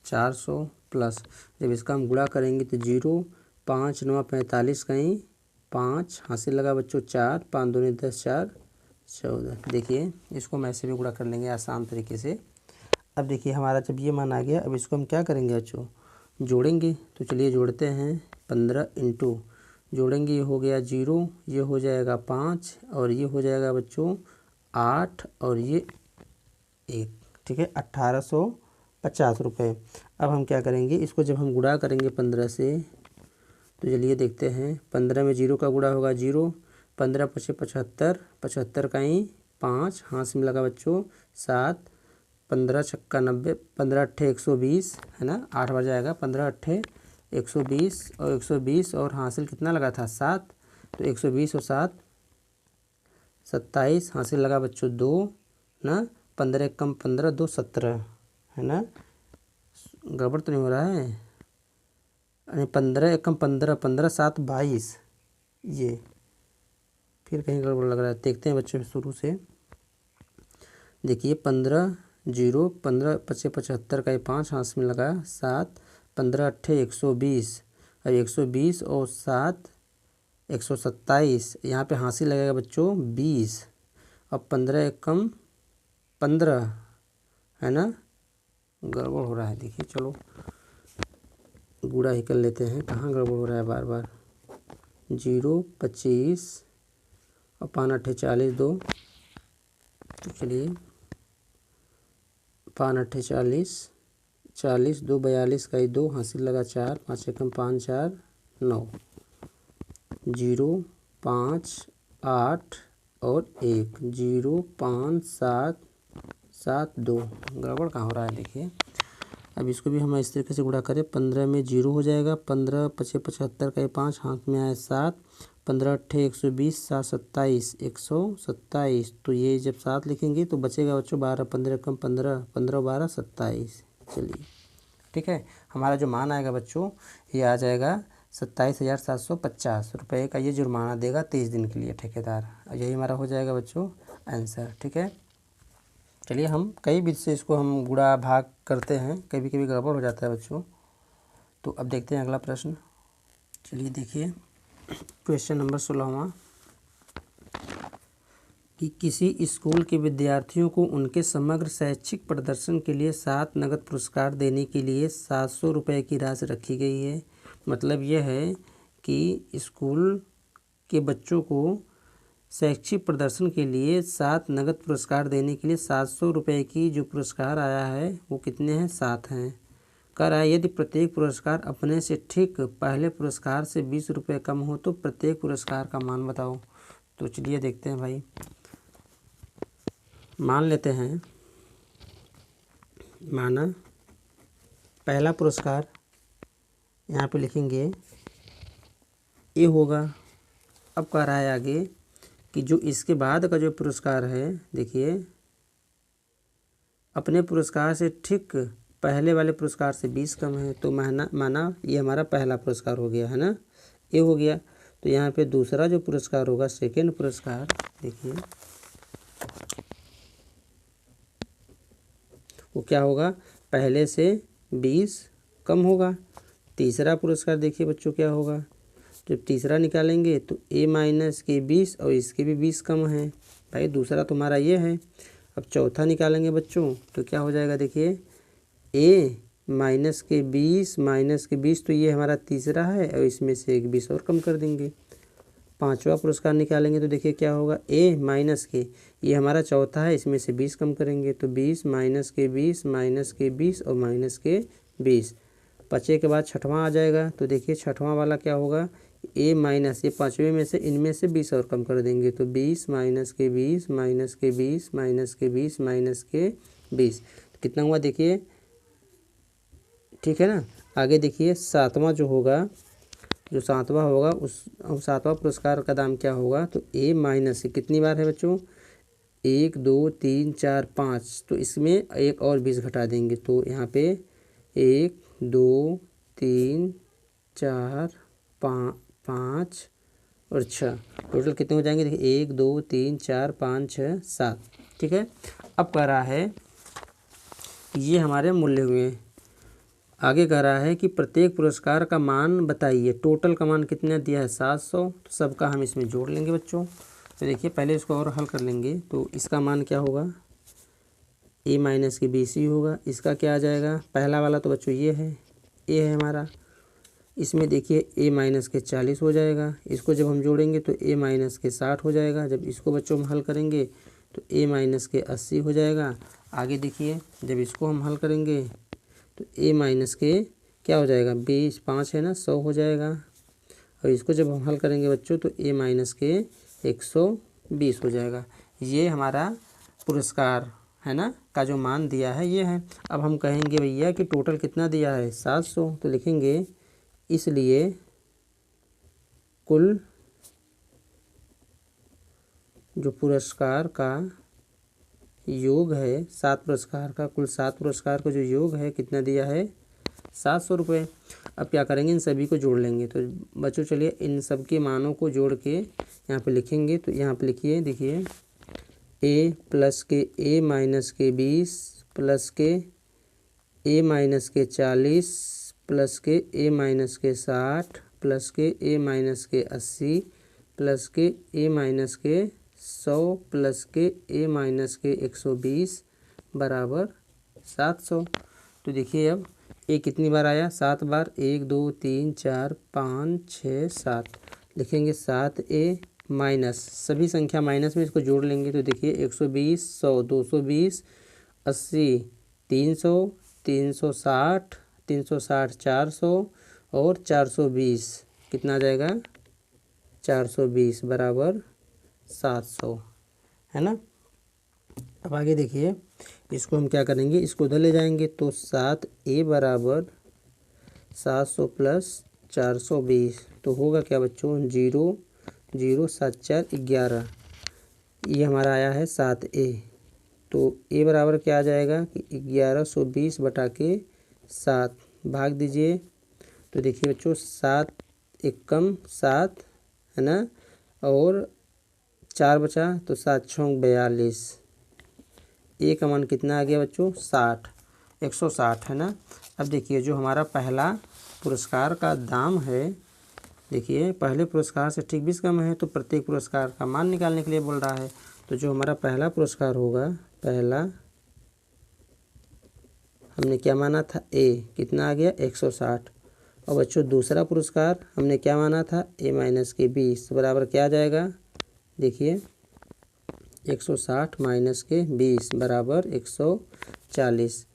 400 प्लस जब इसका हम गुणा करेंगे तो 0 5 9 45 कहीं 5 हासिल लगा बच्चों 4 5 दूनी 10 4 14। देखिए इसको हम ऐसे भी गुणा कर लेंगे आसान तरीके से। अब देखिए हमारा जब ये मान आ गया, अब इसको हम क्या करेंगे बच्चों, जोड़ेंगे। तो चलिए जोड़ते हैं, 15 इंटू जोड़ेंगे, ये हो गया 0, ये हो जाएगा 5 और ये हो जाएगा बच्चों 8 और ये 1। ठीक है, 1850 रुपये। अब हम क्या करेंगे, इसको जब हम गुणा करेंगे 15 से तो चलिए देखते हैं, 15 में 0 का गुणा होगा 0, 15 पचे 75, 75 का ही 5 हाथ से लगा बच्चों 7, 15 छक्का 90, 15 अट्ठे 120 है ना, 8 बार जाएगा, 15 अट्ठे 120 और 120 और हासिल कितना लगा था 7, तो 120 और 7 27 हासिल लगा बच्चों 2 ना, 15 कम 15 2 17 है ना, गड़बड़ तो नहीं हो रहा है, अरे 15 कम 15 15 7 22, ये फिर कहीं गड़बड़ लग रहा है। देखते हैं बच्चों शुरू से, देखिए 15 0 15 पचे 75 का ये 5 हाथ में लगा 7, 15 अट्ठे 120 और 120 और 7 127, यहाँ पे हासिल लगेगा बच्चों 20 और 15 कम 15 है ना, गड़बड़ हो रहा है। देखिए चलो गुणा ही कर लेते हैं, कहाँ गड़बड़ हो रहा है बार बार। 0 25 और 5 अट्ठे 40 2, तो चलिए 5 अट्ठे 40 40 2 42 का ही 2 हासिल लगा 4, 5 एकम 5 4 9, 0 5 8 और 1 0 5 7 7 2, गड़बड़ कहाँ हो रहा है देखिए। अब इसको भी हम इस तरीके से गुणा करें, 15 में 0 हो जाएगा, 15 पचे 75 का ये 5 हाथ में आया 7, 15 अट्ठे 120 7 27 127, तो ये जब 7 लिखेंगे तो बचेगा बच्चों 12, 15 कम 15 15 12 27। चलिए ठीक है, हमारा जो मान आएगा बच्चों ये आ जाएगा 27,750 रुपये का ये जुर्माना देगा 30 दिन के लिए ठेकेदार। यही हमारा हो जाएगा बच्चों आंसर। ठीक है, चलिए हम कई विधि से इसको हम गुणा भाग करते हैं, कभी कभी गड़बड़ हो जाता है बच्चों। तो अब देखते हैं अगला प्रश्न। चलिए देखिए क्वेश्चन नंबर 16वां कि किसी स्कूल के विद्यार्थियों को उनके समग्र शैक्षिक प्रदर्शन के लिए 7 नगद पुरस्कार देने के लिए 700 रुपये की राशि रखी गई है। मतलब यह है कि स्कूल के बच्चों को शैक्षिक प्रदर्शन के लिए 7 नगद पुरस्कार देने के लिए 700 रुपये की जो पुरस्कार आया है वो कितने हैं, 7 हैं। कह रहा है यदि प्रत्येक पुरस्कार अपने से ठीक पहले पुरस्कार से 20 रुपये कम हो तो प्रत्येक पुरस्कार का मान बताओ। तो चलिए देखते हैं भाई। मान लेते हैं, माना पहला पुरस्कार यहाँ पे लिखेंगे ए होगा। अब कह रहा है आगे कि जो इसके बाद का जो पुरस्कार है, देखिए अपने पुरस्कार से ठीक पहले वाले पुरस्कार से 20 कम है, तो माना ये हमारा पहला पुरस्कार हो गया है ना, ए हो गया। तो यहाँ पे दूसरा जो पुरस्कार होगा, सेकेंड पुरस्कार, देखिए वो क्या होगा, पहले से 20 कम होगा। तीसरा पुरस्कार देखिए बच्चों क्या होगा, जब तीसरा निकालेंगे तो ए माइनस के 20 और इसके भी 20 कम है। भाई दूसरा तुम्हारा ये है। अब चौथा निकालेंगे बच्चों तो क्या हो जाएगा, देखिए ए माइनस के 20 तो ये हमारा तीसरा है और इसमें से एक 20 और कम कर देंगे। पांचवा पुरस्कार निकालेंगे तो देखिए क्या होगा, ए माइनस के, ये हमारा चौथा है, इसमें से 20 कम करेंगे तो 20 माइनस के 20 और माइनस के 20। बचे के बाद छठवां आ जाएगा तो देखिए छठवां वाला क्या होगा, ए माइनस, ये पाँचवें में से इनमें से 20 और कम कर देंगे तो 20 माइनस के 20 माइनस के 20 माइनस के 20 माइनस के 20 कितना हुआ देखिए, ठीक है ना। आगे देखिए सातवां जो होगा, जो सातवां होगा उस सातवां पुरस्कार का दाम क्या होगा, तो ए माइनस से कितनी बार है बच्चों, 1 2 3 4 5, तो इसमें एक और 20 घटा देंगे तो यहाँ पे 1 2 3 4 5 और 6, टोटल कितने हो जाएंगे, देखिए 1 2 3 4 5 6 7, ठीक है। अब कह रहा है ये हमारे मूल्य हुए। आगे कह रहा है कि प्रत्येक पुरस्कार का मान बताइए। टोटल का मान कितना दिया है, 700, तो सबका हम इसमें जोड़ लेंगे बच्चों। तो देखिए पहले इसको और हल कर लेंगे तो इसका मान क्या होगा, ए माइनस के 20 ही होगा। इसका क्या आ जाएगा, पहला वाला तो बच्चों ये है, ए है हमारा, इसमें देखिए ए माइनस के 40 हो जाएगा। इसको जब हम जोड़ेंगे तो ए माइनस के 60 हो जाएगा। जब इसको बच्चों हम हल करेंगे तो ए माइनस के 80 हो जाएगा। आगे देखिए जब इसको हम हल करेंगे तो ए माइनस के क्या हो जाएगा, 20 5 है ना, 100 हो जाएगा। और इसको जब हम हल करेंगे बच्चों तो ए माइनस के 120 हो जाएगा। ये हमारा पुरस्कार है ना का जो मान दिया है ये है। अब हम कहेंगे भैया कि टोटल कितना दिया है, 700, तो लिखेंगे इसलिए कुल जो पुरस्कार का योग है, 7 पुरस्कार का, कुल 7 पुरस्कार का जो योग है कितना दिया है, 700 रुपये। अब क्या करेंगे, इन सभी को जोड़ लेंगे। तो बच्चों चलिए इन सब के मानों को जोड़ के यहाँ पे लिखेंगे। तो यहाँ पे लिखिए, देखिए ए प्लस के ए माइनस के 20 प्लस के ए माइनस के 40 प्लस के ए माइनस के 60 प्लस के ए माइनस के 80 प्लस के ए माइनस के 100 प्लस के ए माइनस के 120 बराबर 700। तो देखिए अब ए कितनी बार आया, 7 बार, 1 2 3 4 5 6 7, लिखेंगे 7 ए माइनस, सभी संख्या माइनस में इसको जोड़ लेंगे तो देखिए 120 100 220 80 300 360 360 400 और 420 कितना आ जाएगा, 420 बराबर 700, है ना। अब आगे देखिए इसको हम क्या करेंगे, इसको उधर ले जाएंगे तो 7a बराबर 700 प्लस 420 तो होगा क्या बच्चों, 0 0 7 4 11, ये हमारा आया है 7a। तो a बराबर क्या आ जाएगा कि 1120 बटा के 7, भाग दीजिए तो देखिए बच्चों 7 एकम 7 है ना, और 4 बचा तो 7 6 42, ए का मान कितना आ गया बच्चों, 60 160 है ना। अब देखिए जो हमारा पहला पुरस्कार का दाम है देखिए पहले पुरस्कार से ठीक 20 कम है, तो प्रत्येक पुरस्कार का मान निकालने के लिए बोल रहा है। तो जो हमारा पहला पुरस्कार होगा, पहला हमने क्या माना था, ए, कितना आ गया 160। और बच्चों दूसरा पुरस्कार हमने क्या माना था, ए माइनस के 20 बराबर क्या आ जाएगा, देखिए 160 माइनस के 20 बराबर 140।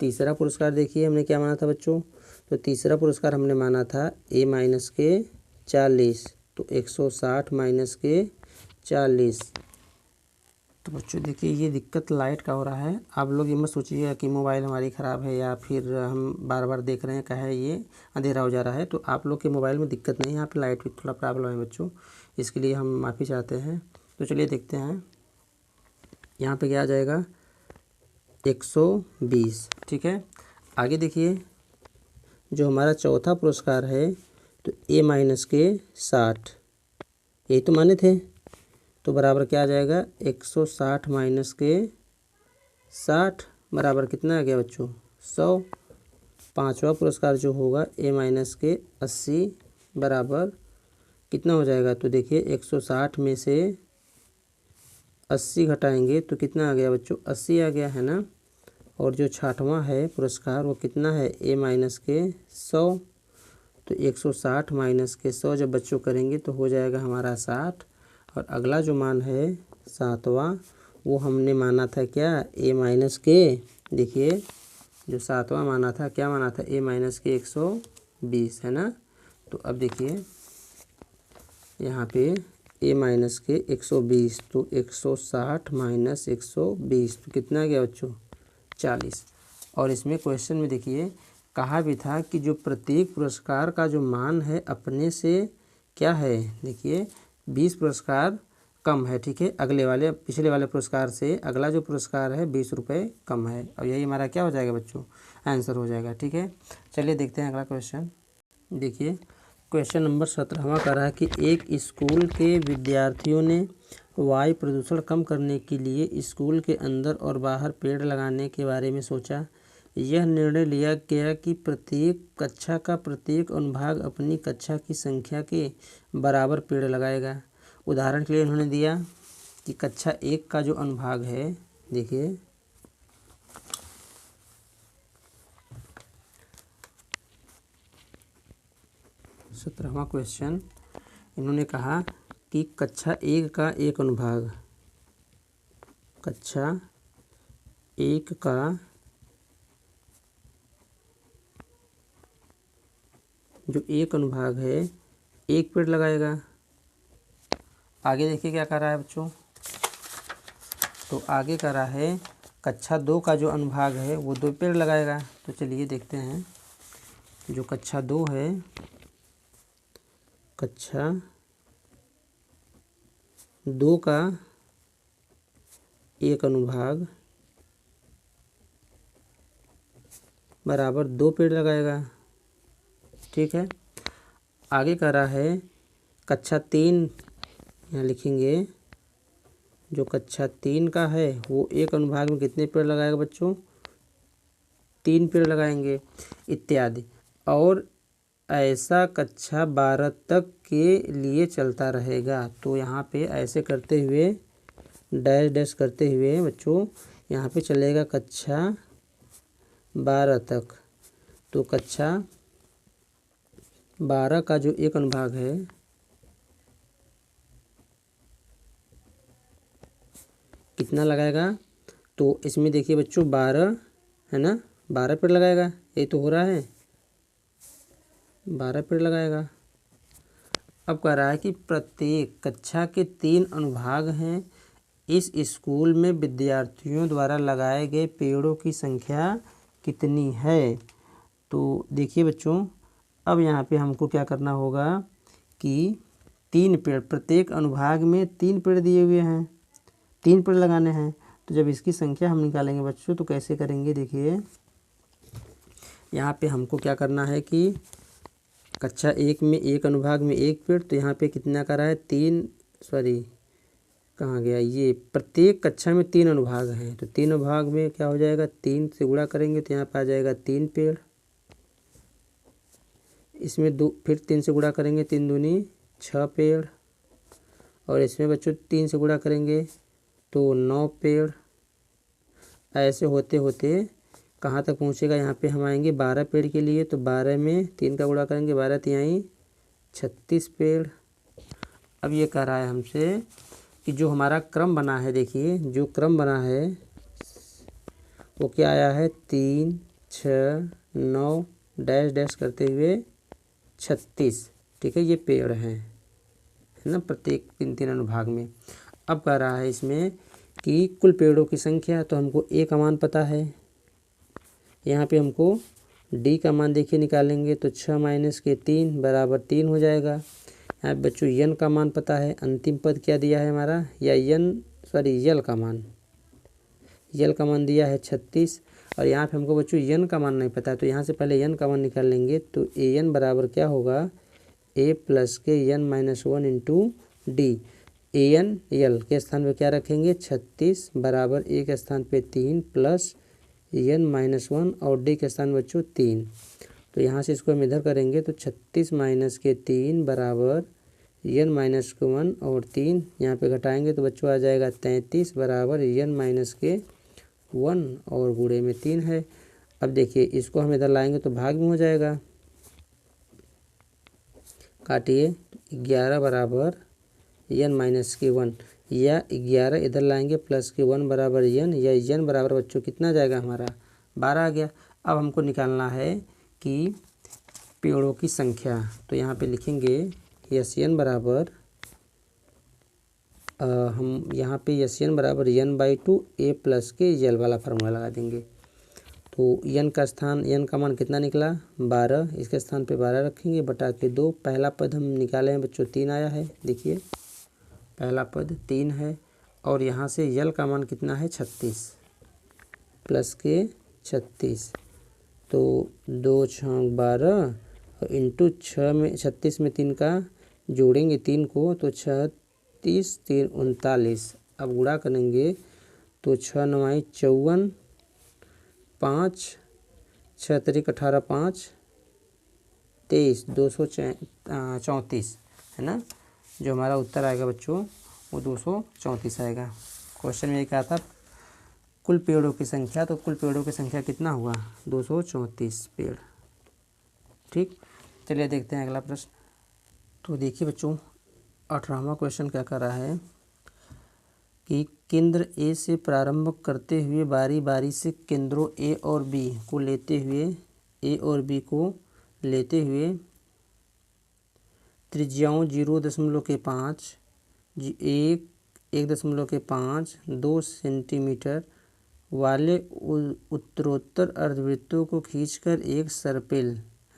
तीसरा पुरस्कार देखिए हमने क्या माना था बच्चों, तो तीसरा पुरस्कार हमने माना था ए माइनस के 40, तो 160 माइनस के 40। तो बच्चों देखिए ये दिक्कत लाइट का हो रहा है। आप लोग ये मत सोचिएगा कि मोबाइल हमारी ख़राब है या फिर हम बार बार देख रहे हैं क्या है, ये अंधेरा हो जा रहा है। तो आप लोग के मोबाइल में दिक्कत नहीं है, यहाँ पे लाइट की थोड़ा प्रॉब्लम है बच्चों, इसके लिए हम माफ़ी चाहते हैं। तो चलिए देखते हैं, यहाँ पे क्या आ जाएगा 120, ठीक है। आगे देखिए जो हमारा चौथा पुरस्कार है, तो ए माइनस के 60, यही तो माने थे, तो बराबर क्या आ जाएगा 160 माइनस के 60 बराबर कितना आ गया बच्चों 100। पांचवा पुरस्कार जो होगा ए माइनस के 80 बराबर कितना हो जाएगा, तो देखिए 160 में से 80 घटाएंगे तो कितना आ गया बच्चों 80 आ गया है ना। और जो छठवां है पुरस्कार वो कितना है, ए माइनस के 100, तो 160 माइनस के 100 जब बच्चों करेंगे तो हो जाएगा हमारा 60। और अगला जो मान है सातवां, वो हमने माना था क्या, ए माइनस के, देखिए जो सातवां माना था क्या माना था, ए माइनस के 120 है ना। तो अब देखिए यहाँ पे ए माइनस के 120, तो 160 माइनस 120 तो कितना गया बच्चों 40। और इसमें क्वेश्चन में देखिए कहा भी था कि जो प्रत्येक पुरस्कार का जो मान है अपने से क्या है, देखिए 20 पुरस्कार कम है, ठीक है। अगले वाले पिछले वाले पुरस्कार से अगला जो पुरस्कार है 20 रुपये कम है, और यही हमारा क्या हो जाएगा बच्चों, आंसर हो जाएगा, ठीक है। चलिए देखते हैं अगला क्वेश्चन। देखिए क्वेश्चन नंबर 17वां कह रहा है कि एक स्कूल के विद्यार्थियों ने वायु प्रदूषण कम करने के लिए स्कूल के अंदर और बाहर पेड़ लगाने के बारे में सोचा। यह निर्णय लिया गया कि प्रत्येक कक्षा का प्रत्येक अनुभाग अपनी कक्षा की संख्या के बराबर पेड़ लगाएगा। उदाहरण के लिए उन्होंने दिया कि कक्षा 1 का जो अनुभाग है, देखिए 17वां क्वेश्चन, इन्होंने कहा कि कक्षा 1 का एक अनुभाग, कक्षा 1 का जो एक अनुभाग है एक पेड़ लगाएगा। आगे देखिए क्या कर रहा है बच्चों, तो आगे कर रहा है कक्षा 2 का जो अनुभाग है वो 2 पेड़ लगाएगा। तो चलिए देखते हैं, जो कक्षा 2 है, कक्षा 2 का एक अनुभाग बराबर 2 पेड़ लगाएगा, ठीक है। आगे कर रहा है कक्षा 3, यहाँ लिखेंगे जो कक्षा 3 का है वो एक अनुभाग में कितने पेड़ लगाएगा बच्चों, 3 पेड़ लगाएंगे इत्यादि। और ऐसा कक्षा 12 तक के लिए चलता रहेगा। तो यहाँ पे ऐसे करते हुए डैश डैश करते हुए बच्चों यहाँ पे चलेगा कक्षा 12 तक। तो कक्षा 12 का जो एक अनुभाग है कितना लगाएगा, तो इसमें देखिए बच्चों 12 है ना, 12 पेड़ लगाएगा, यही तो हो रहा है, 12 पेड़ लगाएगा। अब कह रहा है कि प्रत्येक कक्षा के 3 अनुभाग हैं, इस स्कूल में विद्यार्थियों द्वारा लगाए गए पेड़ों की संख्या कितनी है। तो देखिए बच्चों अब यहाँ पे हमको क्या करना होगा कि 3 पेड़, प्रत्येक अनुभाग में 3 पेड़ दिए हुए हैं, 3 पेड़ लगाने हैं। तो जब इसकी संख्या हम निकालेंगे बच्चों तो कैसे करेंगे, देखिए यहाँ पे हमको क्या करना है कि कक्षा 1 में एक अनुभाग में 1 पेड़, तो यहाँ पे कितना करा है 3, सॉरी कहाँ गया, ये प्रत्येक कक्षा में 3 अनुभाग हैं, तो 3 अनुभाग में क्या हो जाएगा 3 से गुणा करेंगे तो यहाँ पे आ जाएगा 3 पेड़। इसमें दो फिर 3 से गुणा करेंगे, 3 दूनी 6 पेड़, और इसमें बच्चों 3 से गुणा करेंगे तो 9 पेड़। ऐसे होते होते कहाँ तक पहुँचेगा, यहाँ पे हम आएंगे 12 पेड़ के लिए, तो 12 में 3 का गुणा करेंगे, 12 तिहाई 36 पेड़। अब ये कह रहा है हमसे कि जो हमारा क्रम बना है, देखिए जो क्रम बना है वो क्या आया है, 3 6 9 डैश डैश करते हुए 36। ठीक है, ये पेड़ हैं, है ना, प्रत्येक 3 अनुभाग में। अब कह रहा है इसमें कि कुल पेड़ों की संख्या, तो हमको ए का मान पता है, यहाँ पे हमको डी का मान देखिए निकालेंगे तो 6 माइनस के 3 बराबर 3 हो जाएगा। यहाँ पे बच्चों यन का मान पता है, अंतिम पद क्या दिया है हमारा, या यल का मान दिया है 36, और यहाँ पे हमको बच्चों यन का मान नहीं पता है, तो यहाँ से पहले यन का मान निकाल लेंगे, तो ए एन बराबर क्या होगा, ए प्लस के यन minus 1 into D. A N यल के स्थान पे क्या रखेंगे, 36 बराबर ए के स्थान पे 3 प्लस एन माइनस 1 और डी के स्थान बच्चों 3। तो यहाँ से इसको हम इधर करेंगे तो 36 माइनस के 3 बराबर एन माइनस के 1 और 3, यहाँ पे घटाएंगे तो बच्चों आ जाएगा 33 बराबर एन माइनस के 1 और गुणे में 3 है। अब देखिए इसको हम इधर लाएंगे तो भाग में हो जाएगा, काटिए 11 बराबर एन माइनस के 1, या 11 इधर लाएंगे प्लस के 1 बराबर एन, या एन बराबर बच्चों कितना जाएगा हमारा 12 आ गया। अब हमको निकालना है कि पेड़ों की संख्या, तो यहाँ पे लिखेंगे यस एन बराबर हम यहाँ पे यस एन बराबर एन बाई 2 ए प्लस के यल वाला फार्मूला लगा देंगे। तो एन का स्थान, एन का मान कितना निकला 12, इसके स्थान पे 12 रखेंगे बटा के 2। पहला पद हम निकाले हैं बच्चों 3 आया है, देखिए पहला पद 3 है, और यहाँ से यल का मान कितना है 36 प्लस के 36, तो 2 6 12 इंटू 6 में 36 में 3 का जोड़ेंगे 3 को तो 36 3 39। अब गुणा करेंगे तो 6 9 54, 5 6 तरीक 18 5 23 234 है ना। जो हमारा उत्तर आएगा बच्चों वो 234 आएगा। क्वेश्चन में ये कहा था कुल पेड़ों की संख्या, तो कुल पेड़ों की संख्या कितना हुआ 234 पेड़। ठीक, चलिए देखते हैं अगला प्रश्न। तो देखिए बच्चों 18वां क्वेश्चन क्या कर रहा है कि केंद्र ए से प्रारंभ करते हुए बारी बारी से केंद्रों ए और बी को लेते हुए त्रिज्याओं 0.5 1.5 2 सेंटीमीटर वाले उत्तरोत्तर अर्धवृत्तों को खींचकर एक सर्पिल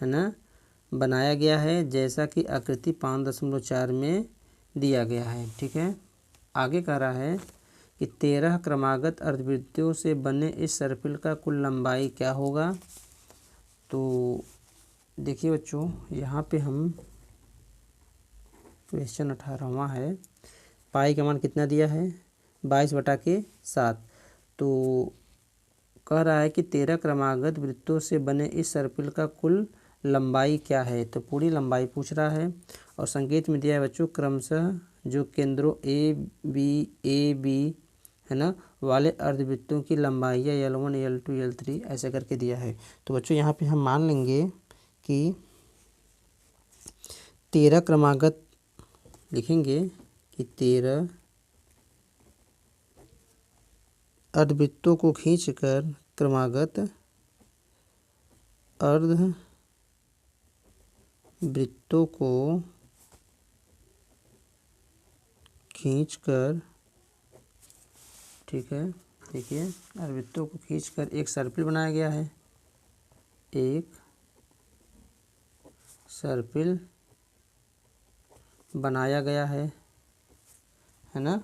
है ना बनाया गया है, जैसा कि आकृति 5.4 में दिया गया है। ठीक है, आगे कह रहा है कि 13 क्रमागत अर्धवृत्तों से बने इस सर्पिल का कुल लंबाई क्या होगा। तो देखिए बच्चों यहाँ पे हम क्वेश्चन 18वां है, पाई का मान कितना दिया है 22/7। तो कह रहा है कि 13 क्रमागत वृत्तों से बने इस सर्पिल का कुल लंबाई क्या है, तो पूरी लंबाई पूछ रहा है, और संकेत में दिया है बच्चों क्रमशः जो केंद्रों ए बी है ना वाले अर्धवृत्तों की लंबाई या L1 L2 L3 ऐसे करके दिया है। तो बच्चों यहाँ पे हम मान लेंगे कि 13 क्रमागत लिखेंगे कि 13 अर्धवृत्तों को खींचकर क्रमागत अर्धवृत्तों को खींचकर, ठीक है, देखिए अर्धवृत्तों को खींचकर एक सर्पिल बनाया गया है, एक सर्पिल बनाया गया है ना।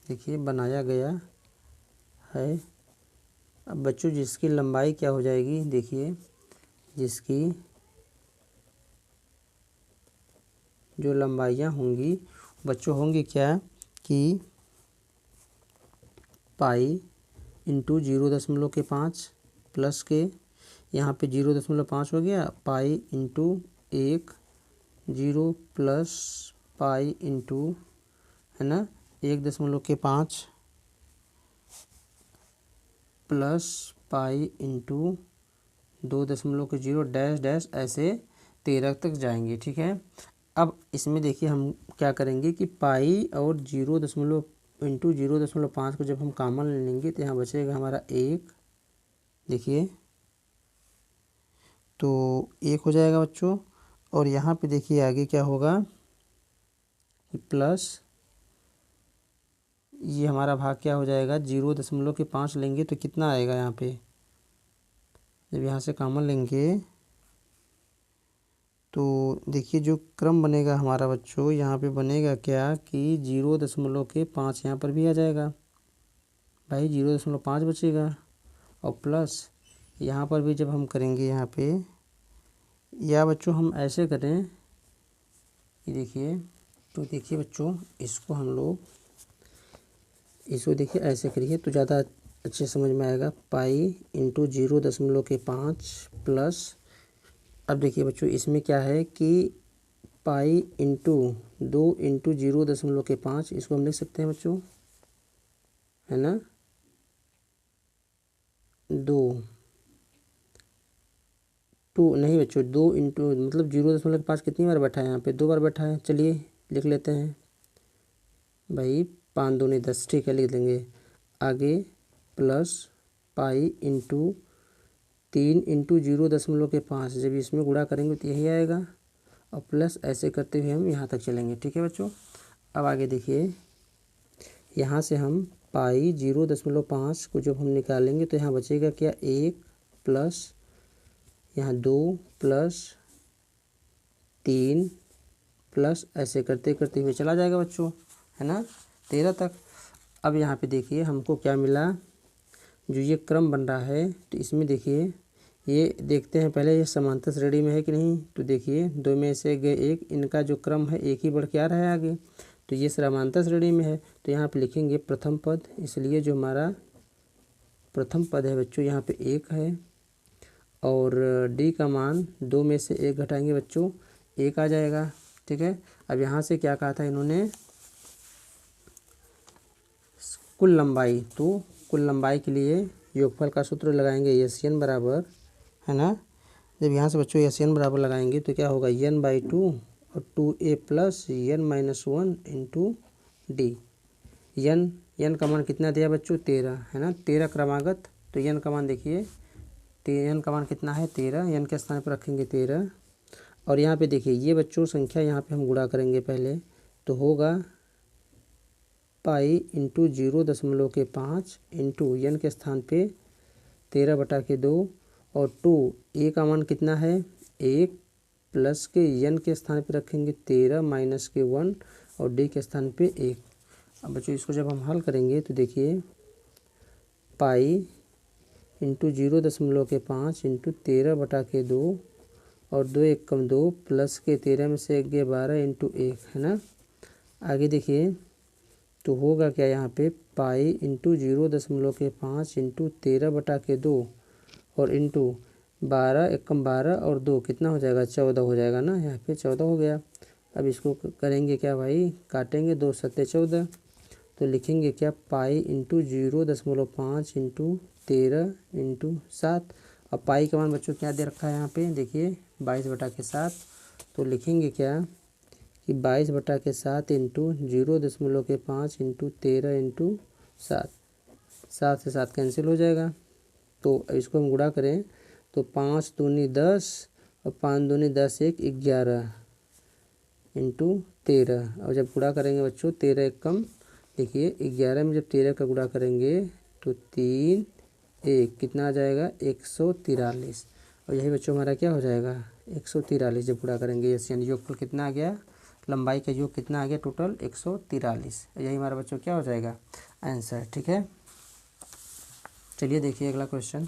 देखिए बनाया गया है। अब बच्चों जिसकी लंबाई क्या हो जाएगी, देखिए जिसकी जो लंबाइयाँ होंगी बच्चों होंगी क्या कि पाई इंटू 0.5 प्लस के यहाँ पे 0.5 हो गया, pi into 1, 0 plus pi into, है ना, 1.5 plus pi into 2.0 dash dash ऐसे 13 तक जाएंगे। ठीक है, अब इसमें देखिए हम क्या करेंगे कि पाई और 0.5 को जब हम कॉमन ले लेंगे तो यहाँ बचेगा हमारा 1, देखिए तो 1 हो जाएगा बच्चों। और यहाँ पे देखिए आगे क्या होगा कि प्लस ये हमारा भाग क्या हो जाएगा, 0.5 लेंगे तो कितना आएगा यहाँ पे, जब यहाँ से कॉमन लेंगे तो देखिए जो क्रम बनेगा हमारा बच्चों, यहाँ पे बनेगा क्या कि 0.5 यहाँ पर भी आ जाएगा भाई, 0.5 बचेगा। और प्लस यहाँ पर भी जब हम करेंगे यहाँ पे, या बच्चों हम ऐसे करें कि देखिए, तो देखिए बच्चों इसको हम लोग, इसको देखिए ऐसे करिए तो ज़्यादा अच्छे समझ में आएगा। पाई इंटू 0.5 प्लस, अब देखिए बच्चों इसमें क्या है कि पाई इंटू 2 इंटू 0.5, इसको हम लिख सकते हैं बच्चों, है ना, 2 नहीं बच्चों, 2 इंटू मतलब 0.5 कितनी बार बैठा है यहाँ पे, 2 बार बैठा है। चलिए लिख लेते हैं भाई, 5 दूनी 10, ठीक है लिख देंगे। आगे प्लस पाई इंटू 3 इंटू 0.5, जब इसमें गुणा करेंगे तो यही आएगा, और प्लस ऐसे करते हुए हम यहाँ तक चलेंगे। ठीक है बच्चों, अब आगे देखिए, यहाँ से हम पाई 0.5 को जब हम निकालेंगे तो यहाँ बचेगा क्या, 1 प्लस यहाँ 2 प्लस 3 प्लस ऐसे करते करते हुए चला जाएगा बच्चों, है ना, 13 तक। अब यहाँ पे देखिए हमको क्या मिला, जो ये क्रम बन रहा है तो इसमें देखिए, ये देखते हैं पहले ये समांतर श्रेणी में है कि नहीं। तो देखिए 2 में से गए 1, इनका जो क्रम है एक ही बढ़ के आ रहा है आगे, तो ये समांतर श्रेणी में है। तो यहाँ पे लिखेंगे प्रथम पद, इसलिए जो हमारा प्रथम पद है बच्चों यहाँ पे 1 है, और डी का मान 2 में से 1 घटाएंगे बच्चों, 1 आ जाएगा। ठीक है, अब यहाँ से क्या कहा था इन्होंने, कुल लंबाई, तो कुल लंबाई के लिए योगफल का सूत्र लगाएंगे, एन बराबर, है ना, जब यहाँ से बच्चों एन बराबर लगाएंगे तो क्या होगा, n/2 और 2a plus n-1 into D. n का मान कितना दिया बच्चों, 13, है ना, 13 क्रमागत। तो n का मान देखिए, n का मान कितना है, 13, n के स्थान पर रखेंगे 13। और यहाँ पे देखिए ये बच्चों संख्या यहाँ पे हम गुणा करेंगे पहले, तो होगा पाई इंटू 0.5 इंटू n के स्थान पे 13/2, और 2 a का मान कितना है, 1 प्लस के n के स्थान पे रखेंगे 13 माइनस के 1 और d के स्थान पे 1। अब बच्चों इसको जब हम हल करेंगे तो देखिए पाई इंटू 0.5 इंटू 13/2 और 2 1 कम 2 प्लस के 13 में से 12 इंटू 1, है ना। आगे देखिए तो होगा क्या, यहाँ पे पाई इंटू 0.5 इंटू 13/2 और इंटू 12 1 कम 12 और 2 कितना हो जाएगा, 14 हो जाएगा ना, यहाँ पे 14 हो गया। अब इसको करेंगे क्या भाई, काटेंगे, 2 7 14, तो लिखेंगे क्या, पाई इंटू 0.5 इंटू 13 इंटू 7। अब पाई का मान बच्चों क्या दे रखा है यहाँ पे, देखिए 22/7, तो लिखेंगे क्या कि 22/7 इंटू 0.5 इंटू 13 इंटू 7, 7 से 7 कैंसिल हो जाएगा। तो इसको हम गुणा करें तो 5 दूनी 10 और 5 दूनी 10 1 11 इंटू 13, और जब गुणा करेंगे बच्चों 13 1 कम, देखिए 11 में जब 13 का गुणा करेंगे तो 3 1 कितना आ जाएगा, 143। और यही बच्चों हमारा क्या हो जाएगा, 143 जब गुणा करेंगे, यानी योगफल कितना आ गया, लंबाई का योग कितना आ गया, टोटल 143। यही हमारा बच्चों क्या हो जाएगा, आंसर। ठीक है, चलिए देखिए अगला क्वेश्चन,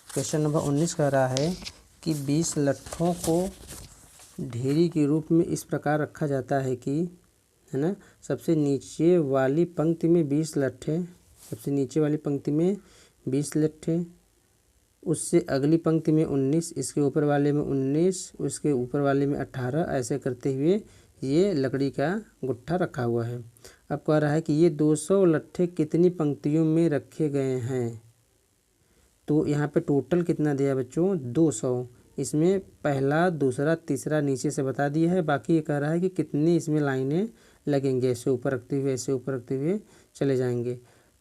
क्वेश्चन नंबर 19 कह रहा है कि 20 लट्ठों को ढेरी के रूप में इस प्रकार रखा जाता है कि, है ना, सबसे नीचे वाली पंक्ति में 20 लट्ठे, सबसे नीचे वाली पंक्ति में 20 लट्ठे, उससे अगली पंक्ति में 19, इसके ऊपर वाले में 19, उसके ऊपर वाले में 18, ऐसे करते हुए ये लकड़ी का गुट्ठा रखा हुआ है। अब कह रहा है कि ये 200 लट्ठे कितनी पंक्तियों में रखे गए हैं। तो यहाँ पे टोटल कितना दिया बच्चों, 200। इसमें पहला, दूसरा, तीसरा नीचे से बता दिया है। बाकी ये कह रहा है कि कितनी इसमें लाइनें लगेंगे, ऐसे ऊपर रखते हुए, ऐसे ऊपर रखते हुए चले जाएंगे,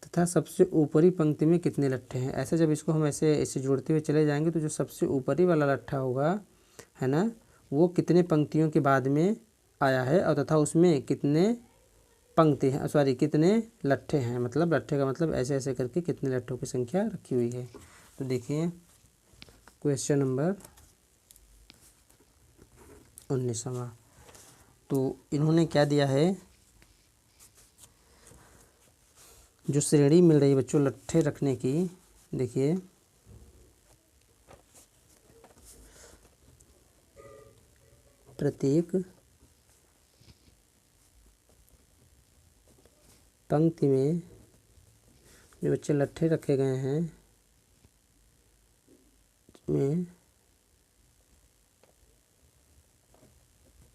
तथा सबसे ऊपरी पंक्ति में कितने लट्ठे हैं। ऐसे जब इसको हम ऐसे ऐसे जोड़ते हुए चले जाएंगे तो जो सबसे ऊपरी वाला लट्ठा होगा, है ना, वो कितने पंक्तियों के बाद में आया है और तथा उसमें कितने पंक्ति हैं, सॉरी कितने लट्ठे हैं। मतलब लट्ठे का मतलब ऐसे ऐसे करके कितने लट्ठों की संख्या रखी हुई है। तो देखिए क्वेश्चन नंबर 19वां। तो इन्होंने क्या दिया है, जो श्रेणी मिल रही है बच्चों लट्ठे रखने की, देखिए प्रत्येक पंक्ति में जो बच्चे लट्ठे रखे गए हैं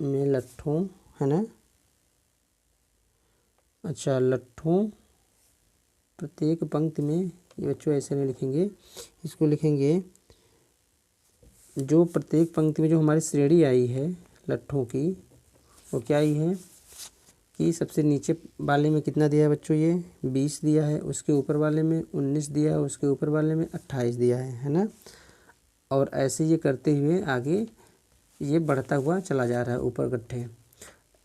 में लट्ठों, है ना, अच्छा लट्ठों प्रत्येक पंक्ति में, ये बच्चों ऐसे नहीं लिखेंगे, इसको लिखेंगे जो प्रत्येक पंक्ति में जो हमारी श्रेणी आई है लट्ठों की, वो क्या आई है कि सबसे नीचे वाले में कितना दिया है बच्चों, ये 20 दिया है, उसके ऊपर वाले में 19 दिया है, उसके ऊपर वाले में 28 दिया है ना। और ऐसे ये करते हुए आगे ये बढ़ता हुआ चला जा रहा है ऊपर गट्ठे।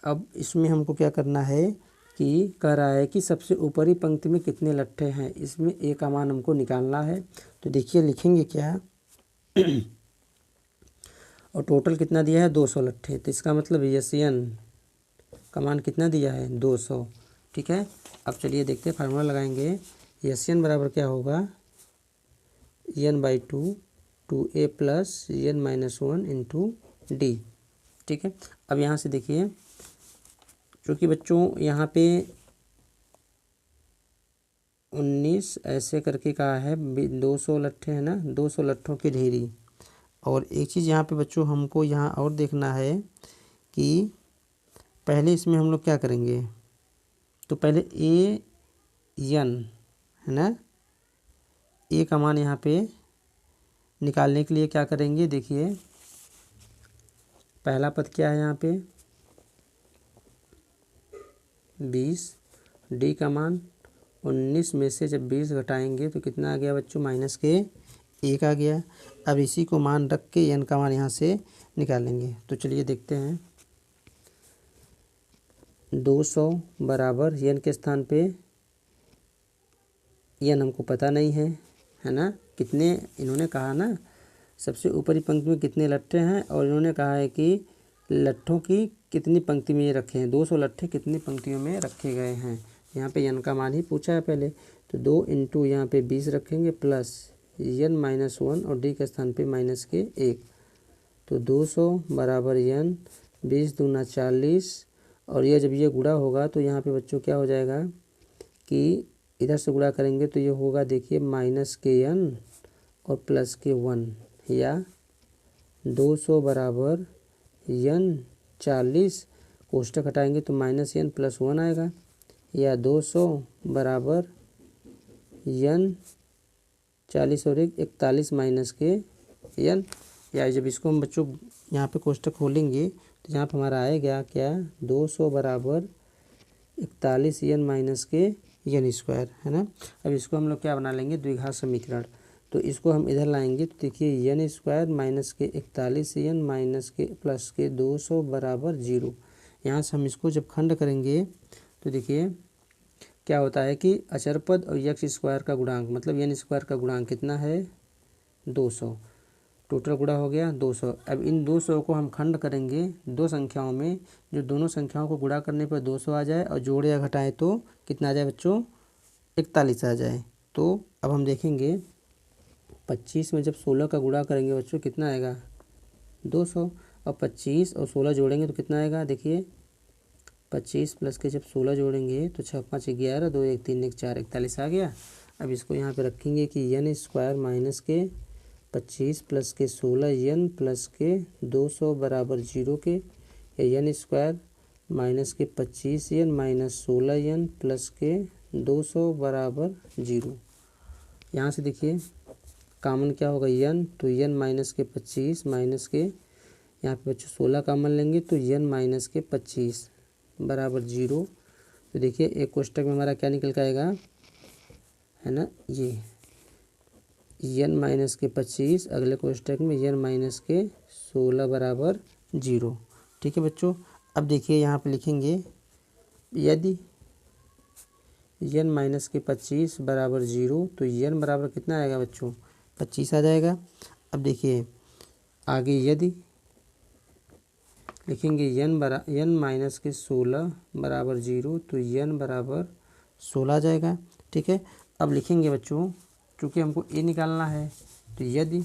अब इसमें हमको क्या करना है कि कह रहा है कि सबसे ऊपरी पंक्ति में कितने लट्ठे हैं, इसमें ए का मान हमको निकालना है। तो देखिए लिखेंगे क्या और टोटल कितना दिया है 200 लट्ठे, तो इसका मतलब यन का मान कितना दिया है 200। ठीक है, अब चलिए देखते हैं, फार्मूला लगाएंगे। यन बराबर क्या होगा, n/2 2a + n-1 into D. ठीक है, अब यहाँ से देखिए, क्योंकि बच्चों यहाँ पे 19 ऐसे करके कहा है, 200 लट्ठे है ना, 200 लट्ठों की ढेरी। और एक चीज़ यहाँ पे बच्चों हमको यहाँ और देखना है कि पहले इसमें हम लोग क्या करेंगे, तो पहले n है ना, ए का मान यहाँ पे निकालने के लिए क्या करेंगे, देखिए पहला पद क्या है यहाँ पे 20, डी का मान 19 में से जब 20 घटाएंगे तो कितना आ गया बच्चों, -1 आ गया। अब इसी को मान रख के n का मान यहाँ से निकालेंगे। तो चलिए देखते हैं, 200 बराबर n के स्थान पे n हमको पता नहीं है ना, कितने इन्होंने कहा ना सबसे ऊपरी पंक्ति में कितने लट्ठे हैं, और इन्होंने कहा है कि लट्ठों की कितनी पंक्ति में ये रखे हैं, 200 लट्ठे कितनी पंक्तियों में रखे गए हैं। यहाँ पे n का मान ही पूछा है पहले, तो 2 इंटू यहाँ पे 20 रखेंगे प्लस n-1 और d के स्थान पे -1। तो 200 बराबर n 20 दूना 40, और ये जब ये गुणा होगा तो यहाँ पे बच्चों क्या हो जाएगा कि इधर से गुणा करेंगे तो ये होगा, देखिए -n और +1, या 200 बराबर n 40, कोष्टक हटाएंगे तो -n +1 आएगा, या 200 बराबर n 40 और 41 -n। या जब इसको हम बच्चों यहाँ पे कोष्टक खोलेंगे तो यहाँ पर हमारा आएगा क्या, 200 बराबर 41n -n², है ना। अब इसको हम लोग क्या बना लेंगे, द्विघात समीकरण। तो इसको हम इधर लाएंगे तो देखिए n² -41n +200 बराबर 0। यहाँ से हम इसको जब खंड करेंगे तो देखिए क्या होता है कि अचर पद और x² का गुणांक मतलब n² का गुणांक कितना है 200, टोटल गुणा हो गया 200। अब इन 200 को हम खंड करेंगे दो संख्याओं में, जो दोनों संख्याओं को गुणा करने पर 200 आ जाए और जोड़े या घटाएं तो कितना आ जाए बच्चों, 41 आ जाए। तो अब हम देखेंगे 25 में जब 16 का गुणा करेंगे बच्चों कितना आएगा 200, और 25 और 16 जोड़ेंगे तो कितना आएगा, देखिए 25 प्लस के जब 16 जोड़ेंगे तो 6 5 11 2 1 3 1 4 41 आ गया। अब इसको यहाँ पे रखेंगे कि n² 25 प्लस के 16 n प्लस के 200 बराबर 0 के, या n स्क्वायर माइनस के 25 n माइनस 16 n प्लस के 200 बराबर 0। यहाँ से देखिए कॉमन क्या होगा n, तो n माइनस के 25 माइनस के यहाँ पे बच्चों 16 कॉमन लेंगे तो n माइनस के 25 बराबर 0। तो देखिए एक कोष्टक में हमारा क्या निकल के आएगा, है ना, ये n माइनस के 25, अगले कोष्टक में n माइनस के 16 बराबर 0। ठीक है बच्चों। अब देखिए यहाँ पे लिखेंगे यदि n माइनस के 25 बराबर 0 तो n बराबर कितना आएगा बच्चों, 25 आ जाएगा। अब देखिए आगे यदि लिखेंगे n माइनस के 16 बराबर 0 तो n बराबर 16 आ जाएगा। ठीक है। अब लिखेंगे बच्चों चूँकि हमको a निकालना है तो यदि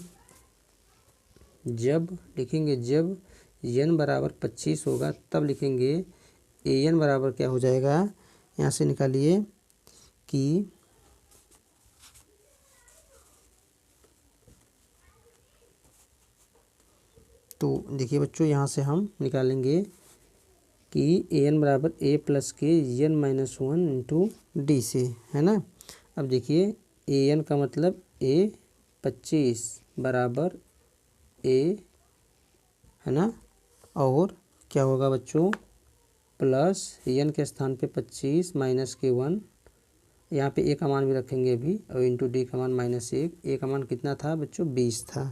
जब लिखेंगे जब n बराबर 25 होगा तब लिखेंगे an बराबर क्या हो जाएगा, यहाँ से निकालिए कि तो देखिए बच्चों यहाँ से हम निकालेंगे कि an बराबर a प्लस के n माइनस 1 इंटू डी से, है ना। अब देखिए an का मतलब a 25 बराबर a, है ना, और क्या होगा बच्चों प्लस n के स्थान पे 25 माइनस के 1, यहाँ पे a का मान भी रखेंगे अभी, और इंटू डी का मान -1, a का मान कितना था बच्चों 20 था,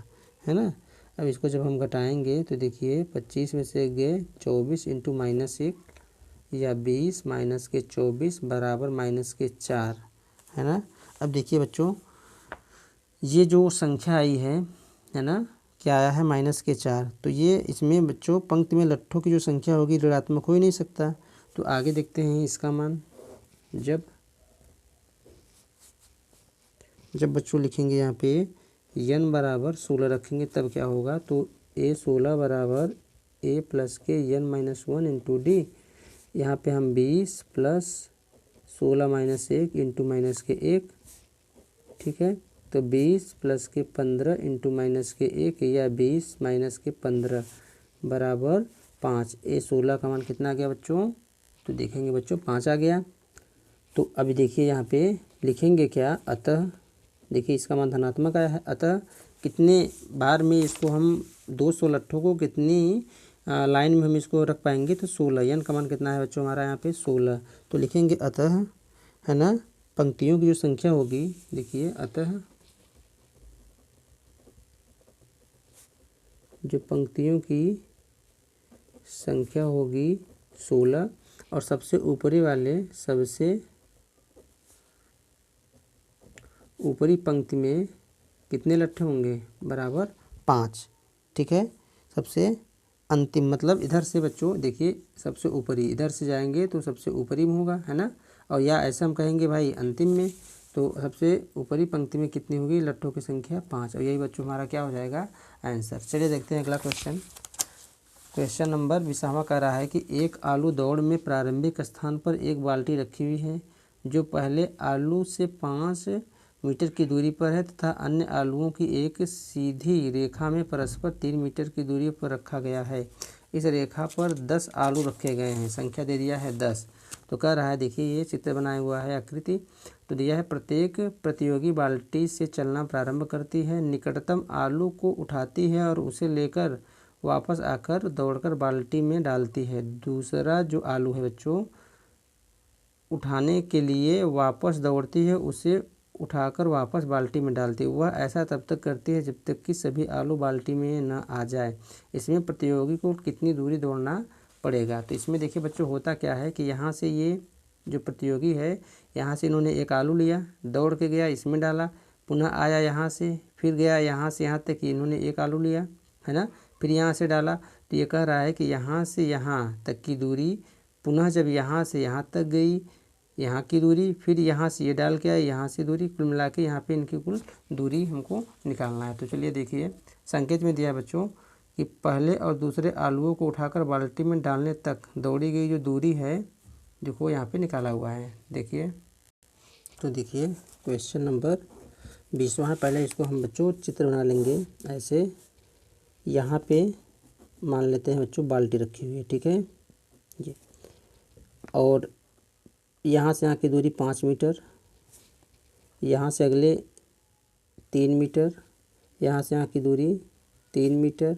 है ना। अब इसको जब हम घटाएंगे तो देखिए 25 में से गए 24 इंटू -1 या 20 माइनस के 24 बराबर -4, है ना। अब देखिए बच्चों ये जो संख्या आई है ना, क्या आया है -4, तो ये इसमें बच्चों पंक्ति में लट्ठों की जो संख्या होगी ऋणात्मक हो ही नहीं सकता। तो आगे देखते हैं इसका मान, जब बच्चों लिखेंगे यहाँ पे n बराबर 16 रखेंगे तब क्या होगा, तो a 16 बराबर a प्लस के n माइनस 1 इंटू डी, यहाँ पे हम 20 प्लस 16 माइनस 1 इंटू माइनस के 1, ठीक है, तो 20 प्लस के 15 इंटू माइनस के 1 या 20 माइनस के 15 बराबर 5। a 16 का मान कितना आ गया बच्चों, तो देखेंगे बच्चों 5 आ गया। तो अभी देखिए यहाँ पे लिखेंगे क्या, अतः देखिए इसका मान धनात्मक आया है, अतः कितने बार में इसको हम 200 लट्ठों को कितनी लाइन में हम इसको रख पाएंगे, तो 16। n का मान कितना है बच्चों हमारा यहाँ पे 16। तो लिखेंगे अतः, है ना, पंक्तियों की जो संख्या होगी, देखिए अतः जो पंक्तियों की संख्या होगी 16 और सबसे ऊपरी वाले सबसे ऊपरी पंक्ति में कितने लट्ठे होंगे, बराबर 5। ठीक है। सबसे अंतिम मतलब इधर से बच्चों देखिए सबसे ऊपरी, इधर से जाएंगे तो सबसे ऊपरी में होगा, है ना, और या ऐसा हम कहेंगे भाई अंतिम में, तो सबसे ऊपरी पंक्ति में कितनी होगी लट्ठों की संख्या 5, और यही बच्चों हमारा क्या हो जाएगा आंसर। चलिए देखते हैं अगला क्वेश्चन। क्वेश्चन नंबर 20वां कह रहा है कि एक आलू दौड़ में प्रारंभिक स्थान पर एक बाल्टी रखी हुई है जो पहले आलू से 5 मीटर की दूरी पर है तथा अन्य आलुओं की एक सीधी रेखा में परस्पर 3 मीटर की दूरी पर रखा गया है। इस रेखा पर 10 आलू रखे गए हैं, संख्या दे दिया है 10। तो कह रहा है देखिए ये चित्र बनाया हुआ है आकृति, तो दिया है प्रत्येक प्रतियोगी बाल्टी से चलना प्रारंभ करती है, निकटतम आलू को उठाती है और उसे लेकर वापस आकर दौड़कर बाल्टी में डालती है। दूसरा जो आलू है बच्चों उठाने के लिए वापस दौड़ती है, उसे उठाकर वापस बाल्टी में डालती है। वह ऐसा तब तक करती है जब तक कि सभी आलू बाल्टी में न आ जाए। इसमें प्रतियोगी को कितनी दूरी दौड़ना पड़ेगा। तो इसमें देखिए बच्चों होता क्या है कि यहाँ से ये जो प्रतियोगी है यहाँ से इन्होंने एक आलू लिया, दौड़ के गया, इसमें डाला, पुनः आया यहाँ से, फिर गया यहाँ से यहाँ तक कि इन्होंने एक आलू लिया, है ना, फिर यहाँ से डाला। तो ये कह रहा है कि यहाँ से यहाँ तक की दूरी, पुनः जब यहाँ से यहाँ तक गई यहाँ की दूरी, फिर यहाँ से ये डाल के आए यहाँ से दूरी, कुल मिला के यहाँ पे इनकी कुल दूरी हमको निकालना है। तो चलिए देखिए संकेत में दिया बच्चों कि पहले और दूसरे आलूओं को उठाकर बाल्टी में डालने तक दौड़ी गई जो दूरी है देखो यहाँ पे निकाला हुआ है। देखिए तो देखिए क्वेश्चन नंबर 20वां है। पहले इसको हम बच्चों चित्र बना लेंगे ऐसे। यहाँ पे मान लेते हैं बच्चों बाल्टी रखी हुई है, ठीक है जी। और यहाँ से यहाँ की दूरी 5 मीटर, यहाँ से अगले 3 मीटर, यहाँ से यहाँ की दूरी 3 मीटर,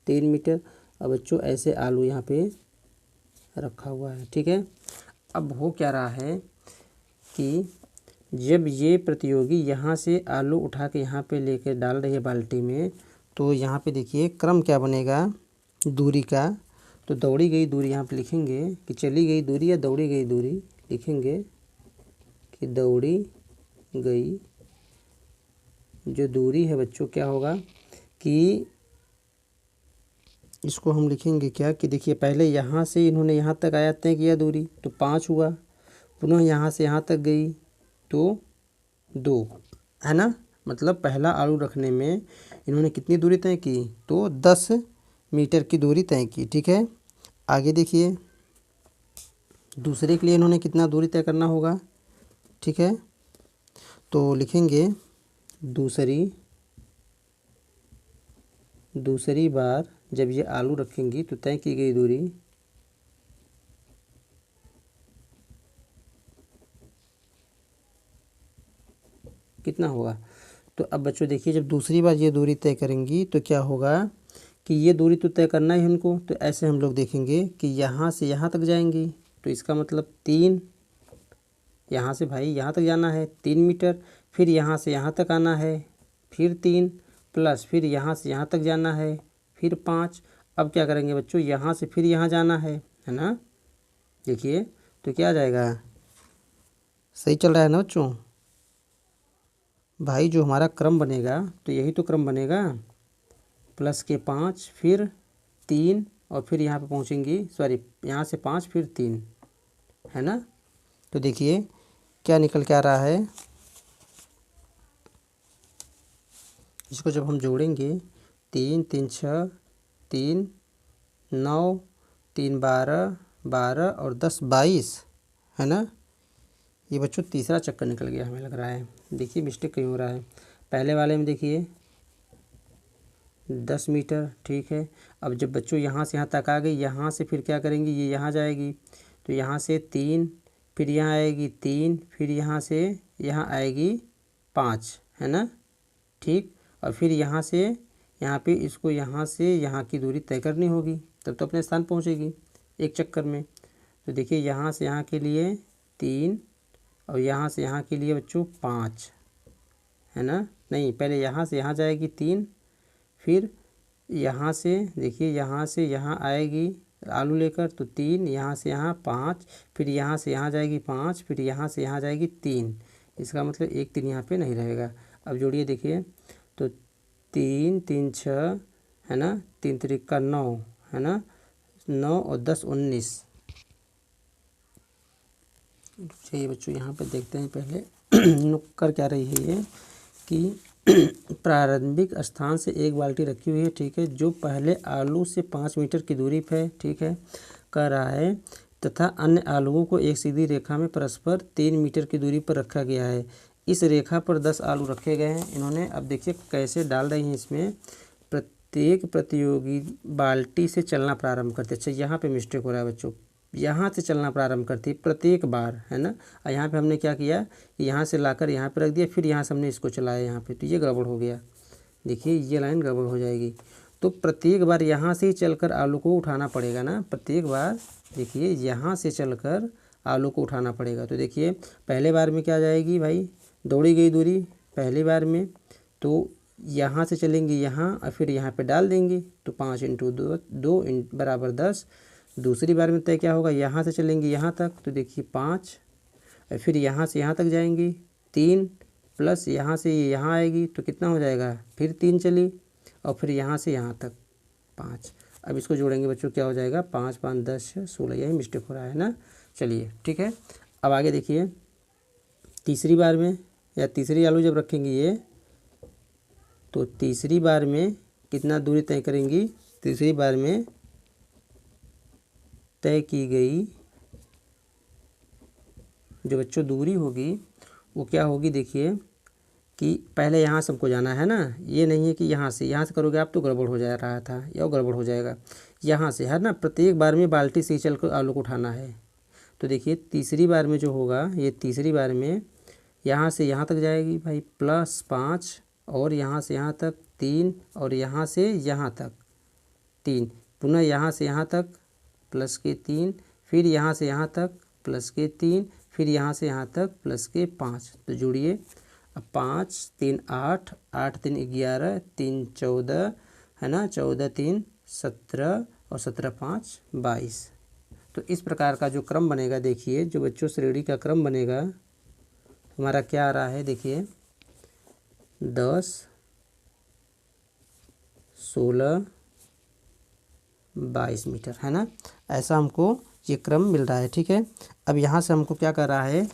3 मीटर। अब बच्चों ऐसे आलू यहाँ पे रखा हुआ है, ठीक है। अब हो क्या रहा है कि जब ये प्रतियोगी यहाँ से आलू उठा के यहाँ पे लेके डाल रही है बाल्टी में, तो यहाँ पे देखिए क्रम क्या बनेगा दूरी का। तो दौड़ी गई दूरी यहाँ पे लिखेंगे कि चली गई दूरी या दौड़ी गई दूरी, लिखेंगे कि दौड़ी गई जो दूरी है बच्चों क्या होगा कि इसको हम लिखेंगे क्या कि देखिए पहले यहाँ से इन्होंने यहाँ तक आया तय किया दूरी तो 5 हुआ, पुनः यहाँ से यहाँ तक गई तो 2 है ना। मतलब पहला आलू रखने में इन्होंने कितनी दूरी तय की तो 10 मीटर की दूरी तय की, ठीक है। आगे देखिए दूसरे के लिए इन्होंने कितना दूरी तय करना होगा, ठीक है। तो लिखेंगे दूसरी बार जब ये आलू रखेंगी तो तय की गई दूरी कितना होगा। तो अब बच्चों देखिए जब दूसरी बार ये दूरी तय करेंगी तो क्या होगा कि ये दूरी तो तय करना है इनको। तो ऐसे हम लोग देखेंगे कि यहाँ से यहाँ तक जाएंगी तो इसका मतलब 3, यहाँ से भाई यहाँ तक जाना है 3 मीटर, फिर यहाँ से यहाँ तक आना है फिर 3, प्लस फिर यहाँ से यहाँ तक जाना है फिर 5। अब क्या करेंगे बच्चों यहाँ से फिर यहाँ जाना है ना। देखिए तो क्या आ जाएगा, सही चल रहा है ना बच्चों भाई। जो हमारा क्रम बनेगा तो यही तो क्रम बनेगा, प्लस के 5 फिर 3 और फिर यहाँ पे पहुँचेंगी, सॉरी यहाँ से 5 फिर 3 है ना। तो देखिए क्या निकल के आ रहा है, इसको जब हम जोड़ेंगे 3 3 6 3 9 3 12 12 और 10 22 है ना। ये बच्चों तीसरा चक्कर निकल गया हमें लग रहा है। देखिए मिस्टेक कहीं हो रहा है। पहले वाले में देखिए 10 मीटर, ठीक है। अब जब बच्चों यहाँ से यहाँ तक आ गई, यहाँ से फिर क्या करेंगी ये यहाँ जाएगी तो यहाँ से 3 फिर यहाँ आएगी 3 फिर यहाँ से यहाँ आएगी 5 है ना, ठीक। और फिर यहाँ से यहाँ पे इसको यहाँ से यहाँ की दूरी तय करनी होगी तब तो अपने स्थान पहुँचेगी एक चक्कर में। तो देखिए यहाँ से यहाँ के लिए 3 और यहाँ से यहाँ के लिए बच्चों 5 है ना। नहीं पहले यहाँ से यहाँ जाएगी 3, फिर यहाँ से देखिए यहाँ से यहाँ आएगी आलू लेकर तो 3, यहाँ से यहाँ 5, फिर यहाँ से यहाँ जाएगी 5, फिर यहाँ से यहाँ जाएगी 3। इसका मतलब 1 3 यहाँ पे नहीं रहेगा। अब जोड़िए देखिए तो 3 3 6 है ना, 3 3 9 है ना, 9 और 10 19। चलिए बच्चों यहाँ पे देखते हैं पहले कर क्या रही है ये कि प्रारंभिक स्थान से एक बाल्टी रखी हुई है, ठीक है, जो पहले आलू से 5 मीटर की दूरी पर, ठीक है, कर रहा है तथा अन्य आलूओं को एक सीधी रेखा में परस्पर 3 मीटर की दूरी पर रखा गया है। इस रेखा पर 10 आलू रखे गए हैं इन्होंने। अब देखिए कैसे डाल रही हैं इसमें, प्रत्येक प्रतियोगी बाल्टी से चलना प्रारंभ करते। अच्छा यहाँ पे मिस्टेक हो रहा है बच्चों, यहाँ से चलना प्रारंभ करती है प्रत्येक बार है ना। और यहाँ पे हमने क्या किया, यहाँ से लाकर यहाँ पे रख दिया, फिर यहाँ से हमने इसको चलाया यहाँ पे, तो ये गड़बड़ हो गया। देखिए ये लाइन गड़बड़ हो जाएगी। तो प्रत्येक बार यहाँ से ही चलकर आलू को उठाना पड़ेगा ना, प्रत्येक बार देखिए यहाँ से चलकर आलू को उठाना पड़ेगा। तो देखिए पहले बार में क्या जाएगी भाई, दौड़ी गई दूरी पहली बार में तो यहाँ से चलेंगे यहाँ और फिर यहाँ पे डाल देंगे तो 5 × 2 बराबर 10। दूसरी बार में तय क्या होगा, यहाँ से चलेंगे यहाँ तक तो देखिए 5 और फिर यहाँ से यहाँ तक जाएंगी 3, प्लस यहाँ से यहाँ आएगी तो कितना हो जाएगा, फिर 3 चली और फिर यहाँ से यहाँ तक 5। अब इसको जोड़ेंगे बच्चों क्या हो जाएगा, 5 5 10 16। यही मिस्टेक हो रहा है ना। चलिए ठीक है। अब आगे देखिए तीसरी बार में या तीसरी आलू जब रखेंगे ये तो तीसरी बार में कितना दूरी तय करेंगी, तीसरी बार में तय की गई जो बच्चों दूरी होगी वो क्या होगी, देखिए कि पहले यहाँ से हमको जाना है ना, ये नहीं है कि यहाँ से करोगे आप तो गड़बड़ हो जा रहा था या गड़बड़ हो जाएगा। यहाँ से है ना, प्रत्येक बार में बाल्टी से चल कर आलू को उठाना है। तो देखिए तीसरी बार में जो होगा, ये तीसरी बार में यहाँ से यहाँ तक जाएगी भाई +5, और यहाँ से यहाँ तक 3, और यहाँ से यहाँ तक 3, पुनः यहाँ से यहाँ तक +3, फिर यहाँ से यहाँ तक +3, फिर यहाँ से यहाँ तक +5। तो जोड़िए, अब 5 3 8, 8 3 11, 3 14 है ना, 14 3 17, और 17 5 22। तो इस प्रकार का जो क्रम बनेगा, देखिए जो बच्चों श्रेणी का क्रम बनेगा हमारा क्या आ रहा है, देखिए 10 16 22 मीटर है ना, ऐसा हमको ये क्रम मिल रहा है। ठीक है, अब यहाँ से हमको क्या कर रहा है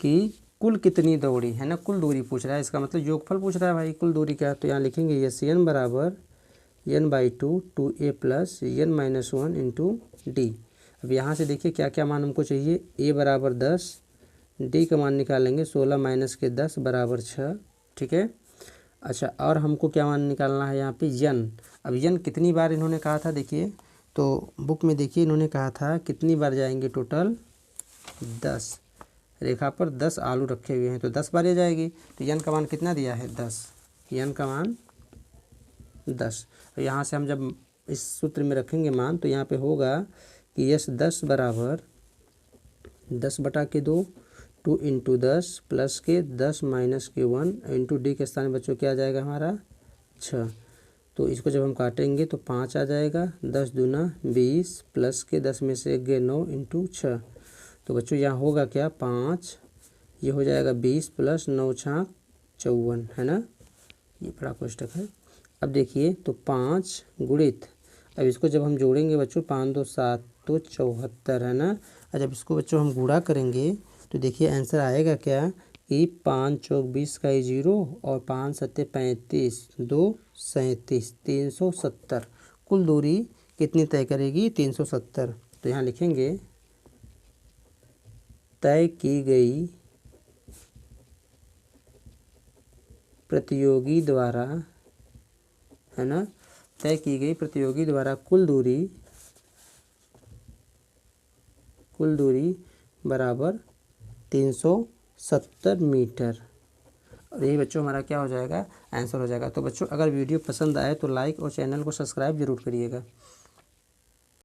कि कुल कितनी दौड़ी है ना, कुल दूरी पूछ रहा है, इसका मतलब योगफल पूछ रहा है भाई, कुल दूरी क्या। तो यहाँ लिखेंगे यस n बराबर n/2 2a + n-1 into D. अब यहाँ से देखिए क्या क्या मान हमको चाहिए, a बराबर 10, डी का मान निकालेंगे 16 - 10 बराबर 6। ठीक है, अच्छा और हमको क्या मान निकालना है यहाँ पे n। अब n कितनी बार इन्होंने कहा था, देखिए तो बुक में देखिए इन्होंने कहा था कितनी बार जाएंगे, टोटल 10, रेखा पर 10 आलू रखे हुए हैं तो 10 बार ये जाएगी। तो n का मान कितना दिया है 10, n का मान 10। तो यहाँ से हम जब इस सूत्र में रखेंगे मान, तो यहाँ पे होगा कि यस 10 बराबर 10/2, 2 × 10 प्लस के 10 माइनस के 1 इंटू डी के स्थान में बच्चों क्या आ जाएगा हमारा 6। तो इसको जब हम काटेंगे तो 5 आ जाएगा, 10 दूना 20 प्लस के 10 में से 1 गए 9 इंटू 6। तो बच्चों यहाँ होगा क्या 5, ये हो जाएगा 20 प्लस 9 छाक 54 है ना, ये बड़ा कोष्टक है। अब देखिए तो 5 गुणित, अब इसको जब हम जोड़ेंगे बच्चों 5 2 7 तो 74 है ना। और जब इसको बच्चों हम गुणा करेंगे तो देखिए आंसर आएगा क्या कि 5 चौक 20 का 0, और 5 7 35, 2 37, 370। कुल दूरी कितनी तय करेगी 370। तो यहाँ लिखेंगे तय की गई प्रतियोगी द्वारा है ना, तय की गई प्रतियोगी द्वारा कुल दूरी बराबर 370 मीटर। और यही बच्चों हमारा क्या हो जाएगा, आंसर हो जाएगा। तो बच्चों अगर वीडियो पसंद आए तो लाइक और चैनल को सब्सक्राइब जरूर करिएगा।